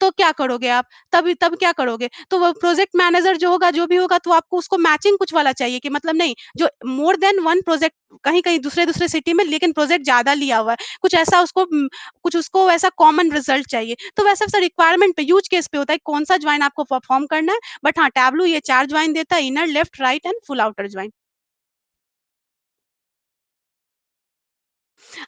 तो क्या करोगे आप, तब क्या करोगे, तो वो प्रोजेक्ट मैनेजर जो होगा जो भी होगा तो आपको उसको मैचिंग कुछ वाला चाहिए कि मतलब नहीं जो मोर देन वन प्रोजेक्ट कहीं कहीं दूसरे दूसरे सिटी में लेकिन प्रोजेक्ट ज्यादा लिया हुआ है, कुछ ऐसा उसको कुछ उसको ऐसा कॉमन रिजल्ट चाहिए। तो वैसा वैसा रिक्वायरमेंट पे यूज केस पे होता है कौन सा ज्वाइन आपको परफॉर्म करना है। बट हाँ, टैबलू ये 4 ज्वाइन देता है, inner, left, right and full outer join.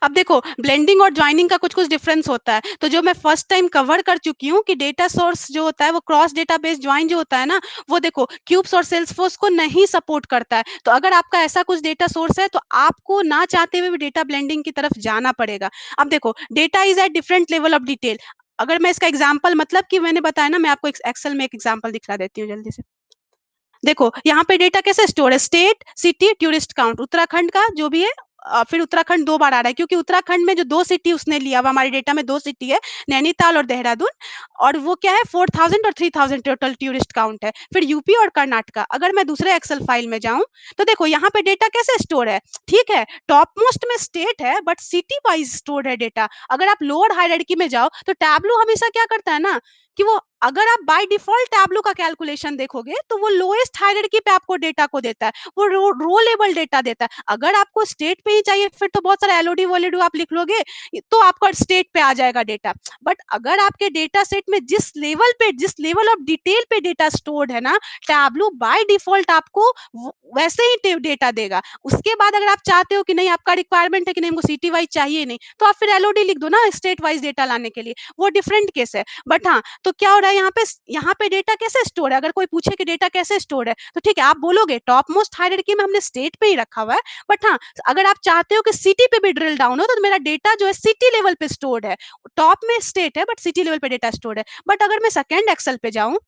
अब देखो ब्लेंडिंग और ज्वाइनिंग का कुछ कुछ डिफरेंस होता है, तो जो मैं फर्स्ट टाइम कवर कर चुकी हूँ कि डेटा सोर्स जो होता है वो क्रॉस डेटाबेस ज्वाइन जो होता है ना, वो देखो क्यूब्स और सेल्सफोर्स को नहीं सपोर्ट करता है। तो अगर आपका ऐसा कुछ डेटा सोर्स है तो आपको ना चाहते हुए भी डेटा ब्लेंडिंग की तरफ जाना पड़ेगा। अब देखो data is at different level of detail. अगर मैं इसका एग्जाम्पल मतलब कि मैंने बताया ना, मैं आपको एक्सेल में एक एग्जाम्पल दिखला देती हूँ जल्दी से। देखो यहाँ पे डेटा कैसे स्टोर है, state, city, tourist count, Uttarakhand का जो भी है। फिर उत्तराखंड 2 बार आ रहा है क्योंकि उत्तराखंड में जो 2 सिटी उसने लिया हुआ, हमारे डेटा में 2 सिटी है, नैनीताल और देहरादून। और वो क्या है 4000 और 3000 टोटल टूरिस्ट काउंट है। फिर यूपी और कर्नाटका। अगर मैं दूसरे एक्सेल फाइल में जाऊं तो देखो यहाँ पे डेटा कैसे स्टोर है, ठीक है, टॉप मोस्ट में स्टेट है बट सिटी वाइज स्टोर है डेटा। अगर आप लोअर हायरार्की में जाओ तो टैबलू हमेशा क्या करता है ना कि वो अगर आप बाय डिफॉल्ट टैबलू का कैलकुलेशन देखोगे तो वो लोएस्ट हायरार्की पे आपको डेटा को देता है, वो रो लेवल डेटा देता है। अगर आपको स्टेट पे ही चाहिए फिर तो बहुत सारा एलओडी वोलिडू आप लिख लोगे तो आपका स्टेट पे आ जाएगा डेटा। बट अगर आपके डेटा सेट में जिस लेवल ऑफ डिटेल पे डेटा स्टोर्ड है ना, टैबलू बाय डिफॉल्ट आपको वैसे ही डेटा देगा। उसके बाद अगर आप चाहते हो कि नहीं आपका रिक्वायरमेंट है कि नहीं हमको सिटी वाइज चाहिए नहीं, तो आप फिर एलओडी लिख दो ना स्टेट वाइज डेटा लाने के लिए, वो डिफरेंट केस है। बट हाँ, तो क्या हो रहा है यहाँ पे डेटा कैसे स्टोर है, अगर कोई पूछे कि डेटा कैसे स्टोर है तो ठीक है आप बोलोगे टॉप मोस्ट हायरार्की में हमने स्टेट पे ही रखा हुआ है। बट हाँ, अगर आप चाहते हो कि सिटी पे भी ड्रिल डाउन हो तो मेरा डेटा जो है सिटी लेवल पे स्टोर्ड है, टॉप में स्टेट है बट सिटी लेवल पे डेटा स्टोर्ड है। बट अगर मैं सेकेंड एक्सेल पे जाऊं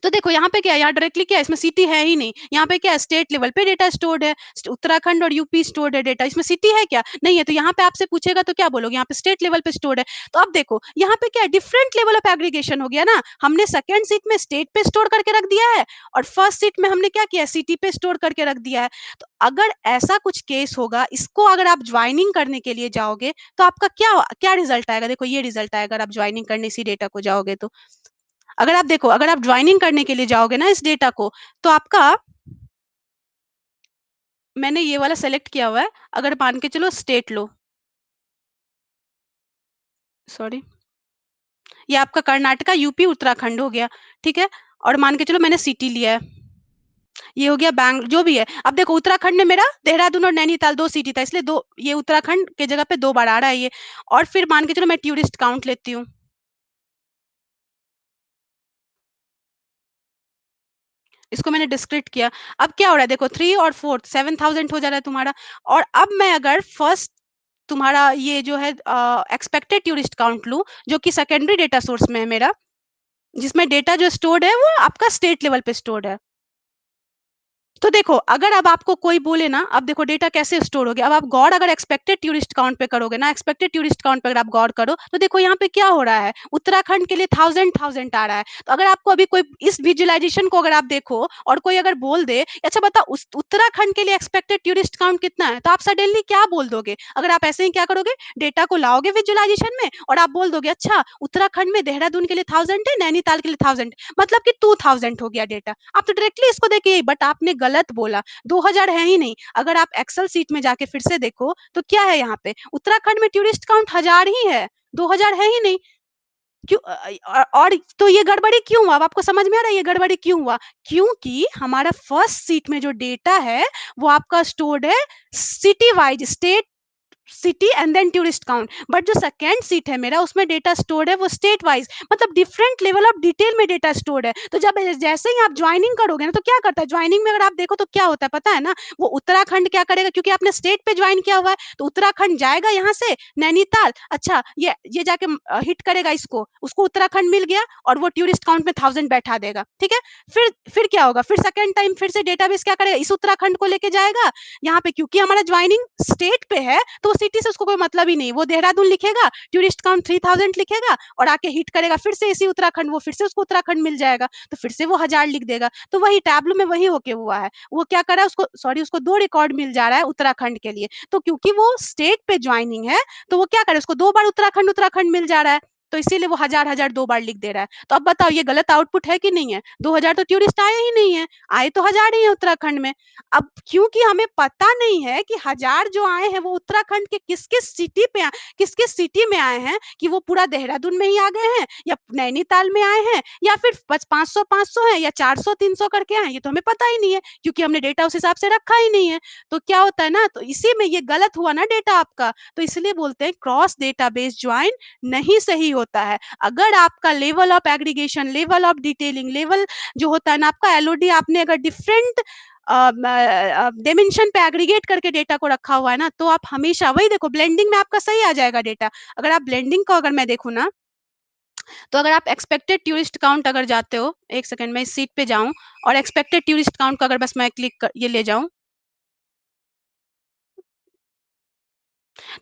तो देखो यहाँ पे क्या है, यहाँ डायरेक्टली क्या है, इसमें सिटी है ही नहीं, यहाँ पे क्या है स्टेट लेवल पे डेटा स्टोर्ड है, उत्तराखंड और यूपी स्टोर्ड है डेटा, इसमें सिटी है क्या, नहीं है। तो यहाँ पे आपसे पूछेगा तो क्या बोलोगे, यहाँ पे स्टेट लेवल पे स्टोर्ड है। तो अब देखो यहाँ पे क्या है, डिफरेंट लेवल ऑफ एग्रीगेशन हो गया ना, हमने सेकंड सीट में स्टेट पे स्टोर करके रख दिया है और फर्स्ट सीट में हमने क्या किया, सिटी पे स्टोर करके रख दिया है। तो अगर ऐसा कुछ केस होगा, इसको अगर आप ज्वाइनिंग करने के लिए जाओगे तो आपका क्या क्या रिजल्ट आएगा, देखो ये रिजल्ट आएगा अगर आप ज्वाइनिंग करने इसी डेटा को जाओगे तो। अगर आप देखो अगर आप ज्वाइनिंग करने के लिए जाओगे ना इस डेटा को, तो आपका, मैंने ये वाला सेलेक्ट किया हुआ है, अगर मान के चलो स्टेट लो, सॉरी, ये आपका कर्नाटका, यूपी, उत्तराखंड हो गया, ठीक है। और मान के चलो मैंने सिटी लिया है, ये हो गया बैंक जो भी है। अब देखो उत्तराखंड में मेरा देहरादून और नैनीताल 2 सिटी था, इसलिए दो ये उत्तराखंड के जगह पे 2 बार आ रहा है ये। और फिर मान के चलो मैं टूरिस्ट काउंट लेती हूँ, इसको मैंने डिस्क्रिप्ट किया। अब क्या हो रहा है देखो 3 और 4 7000 हो जा रहा है तुम्हारा। और अब मैं अगर फर्स्ट तुम्हारा ये जो है एक्सपेक्टेड टूरिस्ट काउंट लूं जो कि सेकेंडरी डेटा सोर्स में है मेरा, जिसमें डेटा जो स्टोर्ड है वो आपका स्टेट लेवल पे स्टोर्ड है। तो देखो, अगर अब आपको कोई बोले ना, अब देखो डेटा कैसे स्टोर हो गया, अब आप गौर अगर एक्सपेक्टेड टूरिस्ट काउंट पे करोगे ना, एक्सपेक्टेड टूरिस्ट काउंट पे अगर आप गौर करो, तो देखो यहाँ पे क्या हो रहा है, उत्तराखंड के लिए 1000 आ रहा है। तो अगर आपको अभी कोई इस विजुअलाइजेशन को अगर आप देखो और कोई अगर बोल दे, अच्छा बता उस उत्तराखंड के लिए एक्सपेक्टेड टूरिस्ट काउंट कितना है, तो आप सडनली क्या बोल दोगे? अगर आप ऐसे ही क्या करोगे, डेटा को लाओगे विजुअलाइजेशन में और आप बोल दोगे, अच्छा उत्तराखंड में देहरादून के लिए 1000 है, नैनीताल के लिए 1000, मतलब कि 2000 हो गया डेटा। आप तो डायरेक्टली इसको देखिए, बट आपने गलत बोला, 2000 है ही नहीं। अगर आप एक्सेल सीट में जाके फिर से देखो तो क्या है, यहाँ पे उत्तराखंड में टूरिस्ट काउंट 1000 ही है, 2000 है ही नहीं। क्यों और तो ये गड़बड़ी क्यों हुआ? अब आपको समझ में आ रहा है ये गड़बड़ी क्यों हुआ? क्योंकि हमारा फर्स्ट सीट में जो डेटा है वो आपका स्टोर्ड है city wise, state city and then tourist count, but जो सेकंड सीट है मेरा उसमें डेटा स्टोर्ड है वो स्टेट वाइज, मतलब डिफरेंट लेवल ऑफ डिटेल में डेटा स्टोर्ड है। तो जब जैसे ही आप ज्वाइनिंग करोगे ना, तो क्या करता है ज्वाइनिंग में, अगर आप देखो तो क्या होता है पता है ना, वो उत्तराखंड क्या करेगा, क्योंकि आपने स्टेट पे ज्वाइन किया हुआ है, तो उत्तराखंड जाएगा यहाँ से नैनीताल, अच्छा ये जाके हिट करेगा इसको, उसको उत्तराखंड मिल गया और वो टूरिस्ट काउंट में 1000 बैठा देगा, ठीक है। फिर क्या होगा, फिर सेकंड टाइम फिर से डेटाबेस क्या करेगा, इस उत्तराखंड को लेके जाएगा यहाँ पे, क्योंकि हमारा ज्वाइनिंग स्टेट पे है तो वो सिटी से उसको कोई मतलब ही नहीं, वो देहरादून लिखेगा, टूरिस्ट काउंट 3000 लिखेगा और आके हिट करेगा फिर से इसी उत्तराखंड, वो फिर से उसको उत्तराखंड मिल जाएगा, तो फिर से वो 1000 लिख देगा। तो वही टैब्लू में वही होके हुआ है, वो क्या कर रहा है, उसको सॉरी उसको दो रिकॉर्ड मिल जा रहा है उत्तराखंड के लिए, तो क्योंकि वो स्टेट पे ज्वाइनिंग है तो वो क्या करे, उसको दो बार उत्तराखंड उत्तराखंड मिल जा रहा है, तो इसीलिए वो 1000 दो बार लिख दे रहा है। तो अब बताओ ये गलत आउटपुट है कि नहीं है? 2000 तो टूरिस्ट आए ही नहीं है, आए तो 1000 ही है उत्तराखंड में। अब क्योंकि हमें पता नहीं है कि 1000 जो आए हैं वो उत्तराखंड के किस-किस सिटी में आए हैं, कि वो पूरा देहरादून में ही आ गए हैं या नैनीताल में आए हैं या फिर बस 500-500 है या 400-300 करके आए हैं, ये तो हमें पता ही नहीं है, क्योंकि हमने डेटा उस हिसाब से रखा ही नहीं है। तो क्या होता है ना, तो इसी में ये गलत हुआ ना डेटा आपका, तो इसलिए बोलते हैं क्रॉस डेटाबेस जॉइन नहीं सही होता है। अगर आपका level of aggregation, level of detailing, level जो होता है ना आपका एलओडी, आपने अगर डिफरेंट डायमेंशन पे एग्रीगेट करके डेटा को रखा हुआ है ना, तो आप हमेशा वही देखो, ब्लेंडिंग में आपका सही आ जाएगा डेटा। अगर आप ब्लेंडिंग को अगर मैं देखूँ ना, तो अगर आप एक्सपेक्टेड टूरिस्ट काउंट अगर जाते हो, एक सेकंड मैं इस सीट पे जाऊँ और एक्सपेक्टेड टूरिस्ट काउंट को अगर बस मैं क्लिक कर ये ले जाऊँ,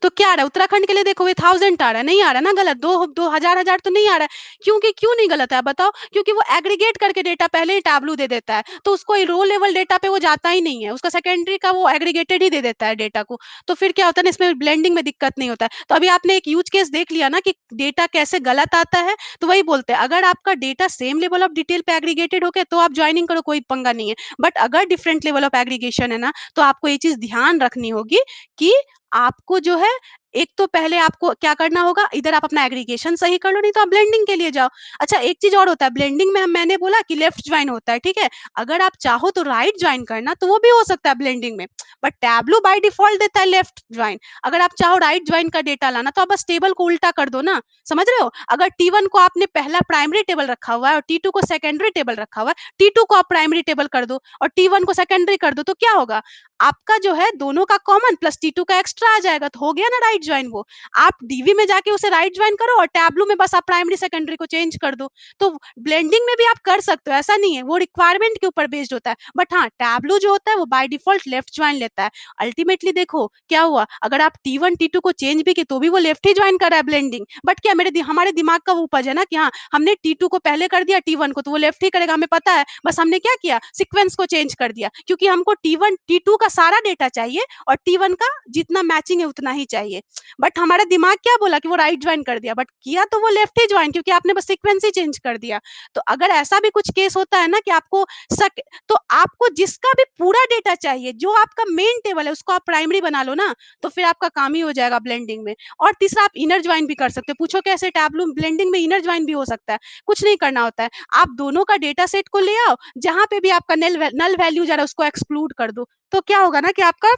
तो क्या आ रहा है उत्तराखंड के लिए, देखो ये 1000 आ रहा है, नहीं आ रहा ना गलत, दो दो हजार तो नहीं आ रहा है, क्योंकि क्यों नहीं गलत है बताओ, क्योंकि वो एग्रीगेट करके डेटा पहले ही टैब्लू दे देता है, तो उसको रो लेवल डेटा पे वो जाता ही नहीं है, उसका सेकेंडरी का वो एग्रीगेटेड ही दे देता है डेटा को। तो फिर क्या होता है ना, इसमें ब्लेंडिंग में दिक्कत नहीं होता है। तो अभी आपने एक यूज केस देख लिया ना कि डेटा कैसे गलत आता है, तो वही बोलते हैं, अगर आपका data same level of detail पे एग्रीगेटेड हो गया तो आप ज्वाइनिंग करो, कोई पंगा नहीं है, बट अगर डिफरेंट लेवल ऑफ एग्रीगेशन है ना, तो आपको ये चीज ध्यान रखनी होगी कि आपको जो है, एक तो पहले आपको क्या करना होगा, इधर आप अपना एग्रीगेशन सही कर लो, नहीं तो आप ब्लेंडिंग के लिए जाओ। अच्छा एक चीज और होता है ब्लेंडिंग में, मैंने बोला कि लेफ्ट ज्वाइन होता है, ठीक है। अगर आप चाहो तो राइट ज्वाइन करना तो वो भी हो सकता है ब्लेंडिंग में, बट टैब्लू बाय डिफॉल्ट देता है लेफ्ट ज्वाइन। अगर आप चाहो राइट ज्वाइन का डेटा लाना तो आप बस टेबल को उल्टा कर दो ना, समझ रहे हो। अगर टी1 को आपने पहला प्राइमरी टेबल रखा हुआ है और टी2 को सेकेंडरी टेबल रखा हुआ है, टी2 को आप प्राइमरी टेबल कर दो और टी1 को सेकेंडरी कर दो, तो क्या होगा, आपका जो है दोनों का कॉमन प्लस टी2 का एक्स्ट्रा आ जाएगा, तो हो गया ना राइट ज्वाइन। वो आप डीवी में जाके उसे राइट ज्वाइन करो और टैब्लू में बस आप प्राइमरी सेकेंडरी को चेंज कर दो। तो ब्लेंडिंग में भी आप कर सकते हो, ऐसा नहीं है, वो रिक्वायरमेंट के ऊपर बेस्ड होता है, बट हाँ टैब्लू जो होता है वो बाय डिफॉल्ट लेफ्ट ज्वाइन लेता है। अल्टीमेटली देखो क्या हुआ, अगर आप टी1 टी2 को चेंज भी किए तो भी वो लेफ्ट ही ज्वाइन कर रहा है ब्लेंडिंग, बट क्या हमारे दिमाग का वो उपज है ना कि हाँ हमने टी2 को पहले कर दिया टी1 को, तो वो लेफ्ट ही करेगा, हमें पता है, बस हमने क्या किया, सीक्वेंस को चेंज कर दिया, क्योंकि हमको टी1 टी2 का सारा डेटा चाहिए और टी1 का जितना मैचिंग है उतना ही चाहिए। बट हमारा दिमाग क्या बोला कि वो राइट ज्वाइन कर दिया, बट किया तो वो लेफ्ट ही ज्वाइन, क्योंकि आपने बस सीक्वेंस ही चेंज कर दिया। तो अगर ऐसा भी कुछ केस होता है ना कि आपको सक तो आपको जिसका भी पूरा डेटा चाहिए, जो आपका मेन टेबल है उसको आप प्राइमरी बना लो ना, तो फिर आपका काम ही हो जाएगा ब्लेंडिंग में। और तीसरा आप इनर ज्वाइन भी कर सकते हो, पूछो कैसे, टैब्लू ब्लेंडिंग में इनर ज्वाइन भी हो सकता है, कुछ नहीं करना होता है, आप दोनों का डेटा सेट को ले आओ, जहां पे भी आपका नल वैल्यू जा रहा है उसको एक्सक्लूड कर दो, तो क्या होगा ना कि आपका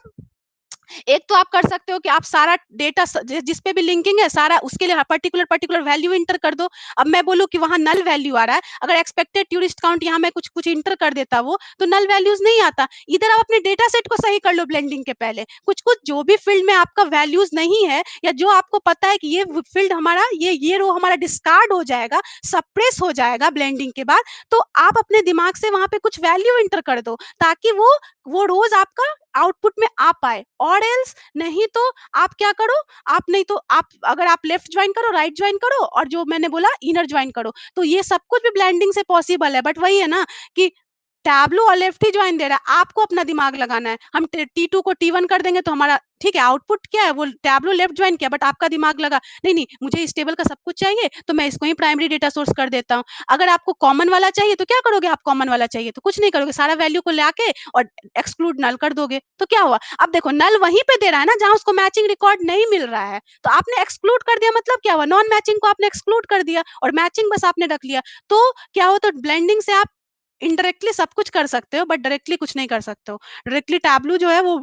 एक तो आप कर सकते हो कि आप सारा डेटा जिस पे भी लिंकिंग है सारा उसके लिए पर्टिकुलर वैल्यू इंटर कर दो। अब मैं बोलूँ कि वहाँ नल वैल्यू आ रहा है, अगर एक्सपेक्टेड टूरिस्ट काउंट यहाँ मैं कुछ इंटर कर देता वो तो नल वैल्यूज नहीं आता। इधर आप अपने डेटा सेट को सही कर लो ब्लेंडिंग के पहले। कुछ कुछ जो भी फील्ड में आपका वैल्यूज नहीं है या जो आपको पता है कि ये फील्ड हमारा ये रो हमारा डिस्कार्ड हो जाएगा, सप्रेस हो जाएगा ब्लेंडिंग के बाद, तो आप अपने दिमाग से वहां पे कुछ वैल्यू इंटर कर दो ताकि वो रोज आपका आउटपुट में आ पाए। और एल्स नहीं तो आप क्या करो, आप नहीं तो आप अगर आप लेफ्ट ज्वाइन करो, राइट ज्वाइन करो और जो मैंने बोला इनर ज्वाइन करो, तो ये सब कुछ भी ब्लेंडिंग से पॉसिबल है। बट वही है ना कि टैबलो और लेफ्ट ही ज्वाइन दे रहा है, आपको अपना दिमाग लगाना है। हम T2 को T1 कर देंगे तो हमारा ठीक है, आउटपुट क्या है वो टैबलो लेफ्ट ज्वाइन किया, बट आपका दिमाग लगा नहीं नहीं मुझे इस टेबल का सब कुछ चाहिए तो मैं इसको ही प्राइमरी डेटा सोर्स कर देता हूँ। अगर आपको कॉमन वाला चाहिए तो क्या करोगे, आप कॉमन वाला चाहिए तो कुछ नहीं करोगे, सारा वैल्यू को लाके और एक्सक्लूड नल कर दोगे। तो क्या हुआ, अब देखो नल वहीं पे दे रहा है ना जहां उसको मैचिंग रिकॉर्ड नहीं मिल रहा है, तो आपने एक्सक्लूड कर दिया, मतलब क्या हुआ, नॉन मैचिंग को आपने एक्सक्लूड कर दिया और मैचिंग बस आपने रख लिया। तो क्या हो, तो ब्लेंडिंग से आप इनडायरेक्टली सब कुछ कर सकते हो बट डायरेक्टली कुछ नहीं कर सकते हो। डायरेक्टली टैबलू जो है वो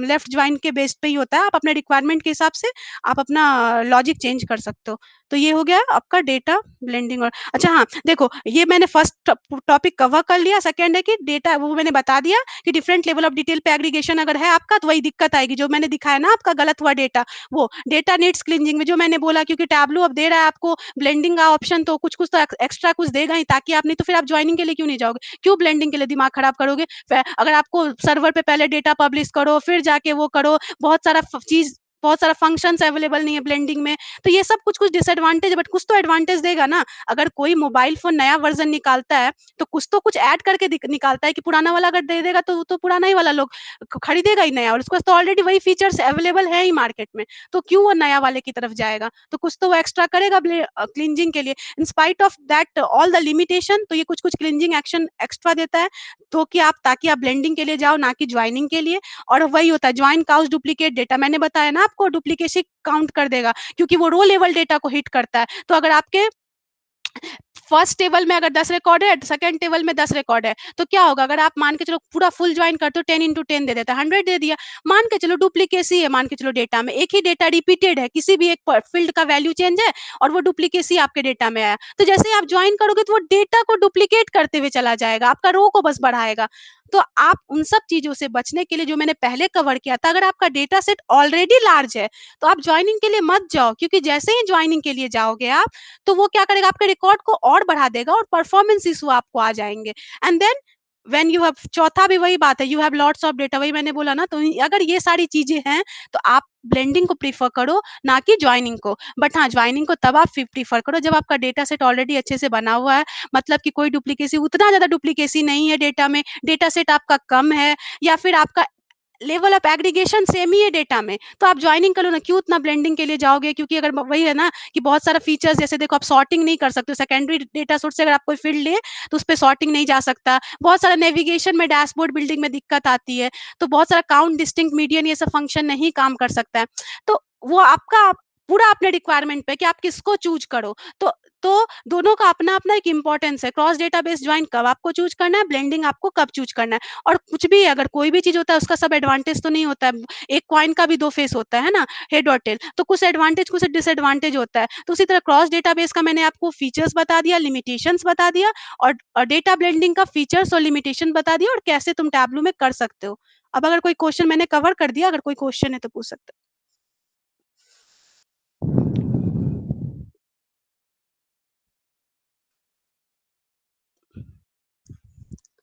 लेफ्ट ज्वाइन के बेस पे ही होता है, आप अपने रिक्वायरमेंट के हिसाब से आप अपना लॉजिक चेंज कर सकते हो। तो ये हो गया आपका डेटा ब्लेंडिंग। और अच्छा हाँ देखो, ये मैंने फर्स्ट टॉपिक कवर कर लिया। सेकंड है कि डेटा वो मैंने बता दिया कि डिफरेंट लेवल ऑफ डिटेल पे एग्रीगेशन अगर है आपका तो वही दिक्कत आएगी जो मैंने दिखाया ना, आपका गलत हुआ डेटा, वो डेटा नीड्स क्लींजिंग में जो मैंने बोला, क्योंकि टैबलू अब दे रहा है आपको ब्लेंडिंग का ऑप्शन, तो कुछ कुछ तो एक्स्ट्रा कुछ देगा ही, ताकि आप नहीं तो फिर आप ज्वाइनिंग के लिए क्यों नहीं जाओगे, क्यों ब्लेंडिंग के लिए दिमाग खराब करोगे। अगर आपको सर्वर पे पहले डेटा पब्लिश करो फिर जाके वो करो, बहुत सारा चीज, बहुत सारा फंक्शंस अवेलेबल नहीं है ब्लेंडिंग में, तो ये सब कुछ कुछ डिसएडवांटेज, बट कुछ तो एडवांटेज देगा ना। अगर कोई मोबाइल फोन नया वर्जन निकालता है तो कुछ तो कुछ ऐड करके निकालता है कि पुराना वाला अगर दे देगा तो पुराना ही वाला लोग खरीदेगा ही नया, और उसके पास तो ऑलरेडी वही फीचर्स अवेलेबल है ही मार्केट में, तो क्यों वो नया वाले की तरफ जाएगा, तो कुछ तो वो एक्स्ट्रा करेगा क्लींजिंग के लिए। इन spite of that all the limitation, तो ये कुछ कुछ क्लींजिंग एक्शन एक्स्ट्रा देता है, तो कि आप ताकि आप ब्लेंडिंग के लिए जाओ ना कि ज्वाइनिंग के लिए। और वही होता है ज्वाइन काउस डुप्लीकेट डेटा, मैंने बताया ना आपको डुप्लीकेसी काउंट कर देगा क्योंकि वो रो लेवल डेटा को हिट करता है। तो अगर आपके फर्स्ट टेबल में अगर 10 रिकॉर्ड है, सेकंड टेबल में 10 रिकॉर्ड है, तो क्या होगा, अगर आप मान के चलो पूरा फुल ज्वाइन करते हो 10 × 10 दे देता है, 100 दे दिया, मान के चलो डुप्लीकेसी है, मान के चलो डेटा में एक ही डेटा रिपीटेड है, किसी भी एक फील्ड का वैल्यू चेंज है और वो डुप्लीकेसी आपके डेटा में आया, तो जैसे ही आप ज्वाइन करोगे तो वो डेटा को डुप्लीकेट करते हुए चला जाएगा, आपका रो को बस बढ़ाएगा। तो आप उन सब चीजों से बचने के लिए जो मैंने पहले कवर किया था, अगर आपका डेटा सेट ऑलरेडी लार्ज है तो आप ज्वाइनिंग के लिए मत जाओ, क्योंकि जैसे ही ज्वाइनिंग के लिए जाओगे आप, तो वो क्या करेगा, आपके रिकॉर्ड को और बढ़ा देगा और परफॉर्मेंस इशू आपको आ जाएंगे। And then when you have, चौथा भी वही बात है, you have lots of data, वही मैंने बोला ना, तो अगर ये सारी चीजें हैं तो आप ब्लेंडिंग को प्रीफर करो ना कि ज्वाइनिंग को। बट हाँ, ज्वाइनिंग को तब आप प्रीफर करो जब आपका डेटा सेट ऑलरेडी अच्छे से बना हुआ है, मतलब कि कोई डुप्लीकेसी, उतना ज्यादा डुप्लीकेसी नहीं है डेटा में, डेटा सेट आपका कम है, या फिर आपका लेवल ऑफ एग्रीगेशन सेम ही है डेटा में, तो आप ज्वाइनिंग करो ना, क्यों उतना ब्लेंडिंग के लिए जाओगे, क्योंकि अगर वही है ना कि बहुत सारा फीचर्स, जैसे देखो आप सॉर्टिंग नहीं कर सकते, सेकेंडरी डेटा सोर्स से अगर आप कोई फील्ड ले तो उस पर सॉर्टिंग नहीं जा सकता, बहुत सारा नेविगेशन में डैशबोर्ड बिल्डिंग में दिक्कत आती है, तो बहुत सारा काउंट डिस्टिंक्ट मीडियन ये सब फंक्शन नहीं काम कर सकता है। तो वो आपका पूरा अपने रिक्वायरमेंट पे कि आप किसको चूज करो। तो दोनों का अपना अपना एक इंपॉर्टेंस है, क्रॉस डेटाबेस ज्वाइन कब आपको चूज करना है, ब्लेंडिंग आपको कब चूज करना है। और कुछ भी अगर कोई भी चीज होता है उसका सब एडवांटेज तो नहीं होता है, एक कॉइन का भी दो फेस होता है ना, हेड और टेल, तो कुछ एडवांटेज कुछ डिसएडवांटेज होता है। तो उसी तरह क्रॉस डेटाबेस का मैंने आपको फीचर्स बता दिया, लिमिटेशंस बता दिया, और डेटा ब्लेंडिंग का फीचर्स और लिमिटेशन बता दिया, और कैसे तुम टैबलू में कर सकते हो। अब अगर कोई क्वेश्चन मैंने कवर कर दिया, अगर कोई क्वेश्चन है तो पूछ सकते हो।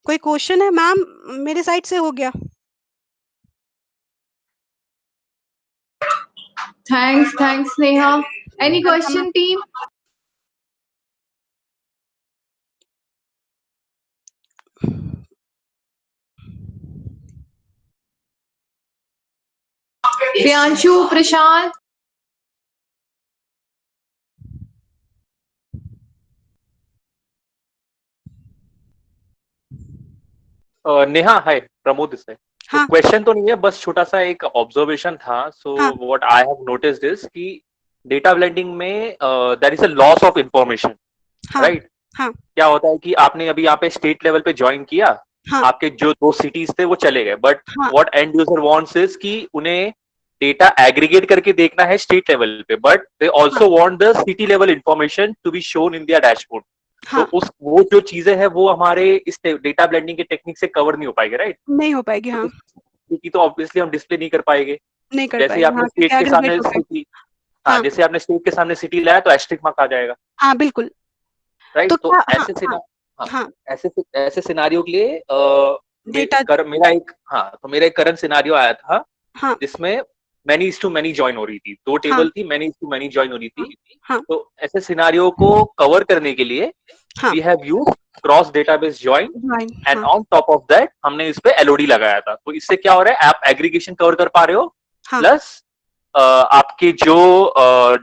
कोई क्वेश्चन है मैम, मेरे साइड से हो गया। Thanks, Neha. Any question, team? Priyanshu, Prashant. Neha, हाय, प्रमोद इस है। तो हाँ क्वेश्चन तो नहीं है, बस छोटा सा एक ऑब्जर्वेशन था। सो हाँ what I have noticed is कि डेटा ब्लेंडिंग में there is a loss of information, हाँ राइट? हाँ क्या होता है कि आपने अभी यहाँ पे स्टेट लेवल पे ज्वाइन किया, हाँ आपके जो 2 सिटीज थे वो चले गए, बट हाँ what end user wants is कि उन्हें डेटा एग्रीगेट करके देखना है स्टेट लेवल पे, but they also want the city level information to be shown in their dashboard. हाँ, तो उस वो जो चीजें हैं वो हमारे इस डेटा ब्लेंडिंग के टेक्निक से कवर नहीं हो पाएगी, राइट? नहीं हो पाएगी, हाँ, क्योंकि तो ऑब्वियसली हम डिस्प्ले नहीं कर पाएंगे। नहीं कर जैसे ही पाएगी, आपने हाँ, स्टेट क्योंकि के एग्रीगेट सामने हो पाएगी। सिटी, हाँ, हाँ, जैसे आपने स्टेट के सामने सिटी लाया तो एस्ट्रिक मार्क आ जाएगा, हाँ, बिल्कुल। राइट? तो तो क्या, हाँ, ऐसे हाँ, हाँ, हाँ, ऐसे सिनारियो के लिए डेटा, मेरा एक करंट सिनारियो आया था हाँ, जिसमें many is to many join हो रही थी, 2 हाँ, टेबल थी, many is to many join हो रही हाँ, थी। हाँ, तो ऐसे सिनारियो को कवर करने के लिए हाँ, we have used cross database join, join, and हाँ, ऑन टॉप ऑफ दैट हमने इस पे एलओडी लगाया था। तो इससे क्या हो रहा है, आप एग्रीगेशन कवर कर पा रहे हो, हाँ, प्लस आपके जो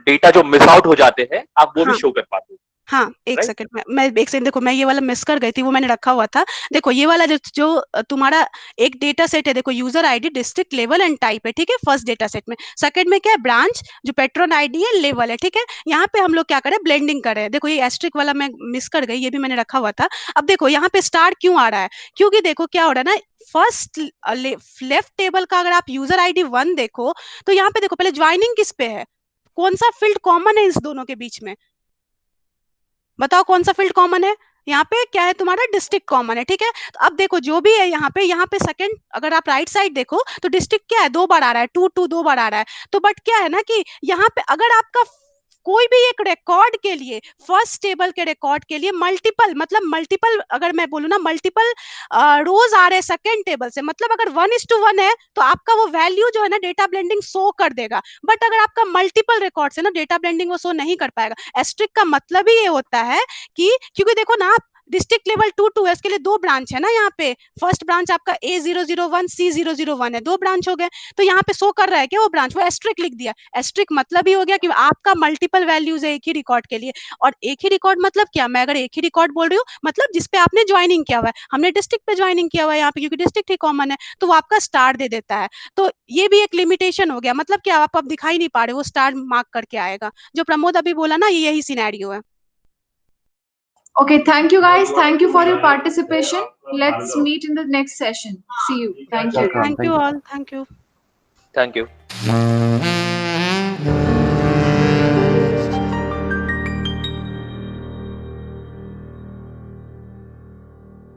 डेटा जो मिस आउट हो जाते हैं आप वो भी हाँ, शो कर पाते हो, हाँ, एक राइट? सेकंड में, मैं एक सेकंड, देखो मैं ये वाला मिस कर गई थी, वो मैंने रखा हुआ था। देखो ये वाला जो तुम्हारा एक डेटा सेट है, देखो user ID, district, level and type है, ठीक है, फर्स्ट डेटा सेट में। सेकंड में क्या है, ब्रांच, जो पेट्रन आईडी है, लेवल है, ठीक है। यहाँ पे हम लोग क्या करें, ब्लेंडिंग कर रहे हैं। देखो ये एस्ट्रिक वाला मैं मिस कर गई, ये भी मैंने रखा हुआ था। अब देखो यहाँ पे स्टार क्यों आ रहा है, क्योंकि देखो क्या हो रहा है ना, फर्स्ट लेफ्ट टेबल का अगर आप यूजर आईडी 1 देखो, तो यहाँ पे देखो पहले ज्वाइनिंग किस पे है, कौन सा फील्ड कॉमन है इस दोनों के बीच में, बताओ कौन सा फील्ड कॉमन है। यहाँ पे क्या है, तुम्हारा डिस्ट्रिक्ट कॉमन है, ठीक है। तो अब देखो जो भी है यहाँ पे सेकंड, अगर आप राइट साइड देखो तो डिस्ट्रिक्ट क्या है, 2 बार आ रहा है, 2 2 बार आ रहा है। तो बट क्या है ना कि यहाँ पे अगर आपका कोई भी एक रिकॉर्ड के लिए, फर्स्ट टेबल के रिकॉर्ड के लिए मल्टीपल, मतलब मल्टीपल, अगर मैं बोलूँ ना मल्टीपल रोज आ रहे हैं सेकंड टेबल से, मतलब अगर 1:1 है तो आपका वो वैल्यू जो है ना डेटा ब्लेंडिंग शो कर देगा। बट अगर आपका मल्टीपल रिकॉर्ड है ना, डेटा ब्लेंडिंग वो शो नहीं कर पाएगा। एस्ट्रिक का मतलब ही ये होता है कि, क्योंकि देखो ना, डिस्ट्रिक्ट लेवल 2 है, इसके लिए 2 ब्रांच है ना यहाँ पे। फर्स्ट ब्रांच आपका A001 C001 है, 2 ब्रांच हो गए। तो यहाँ पे शो कर रहा है कि वो ब्रांच, वो एस्ट्रिक लिख दिया। एस्ट्रिक मतलब ही हो गया कि आपका मल्टीपल वैल्यूज है एक ही रिकॉर्ड के लिए। और एक ही रिकॉर्ड मतलब क्या, मैं अगर एक ही रिकॉर्ड बोल रही हूँ, मतलब जिसपे आपने ज्वाइनिंग किया हुआ है, हमने डिस्ट्रिक्ट पे ज्वाइनिंग किया हुआ है यहाँ पे, क्योंकि डिस्ट्रिक्ट ही कॉमन है, तो वो आपका स्टार दे देता है। तो ये भी एक लिमिटेशन हो गया, मतलब क्या, आप अब दिखाई नहीं पा रहे, वो स्टार मार्क करके आएगा। जो प्रमोद अभी बोला ना, ये यही सिनेरियो है। Okay, thank you guys. Thank you for your participation. Let's meet in the next session. See you. Thank you. Thank you all, thank you. Thank you.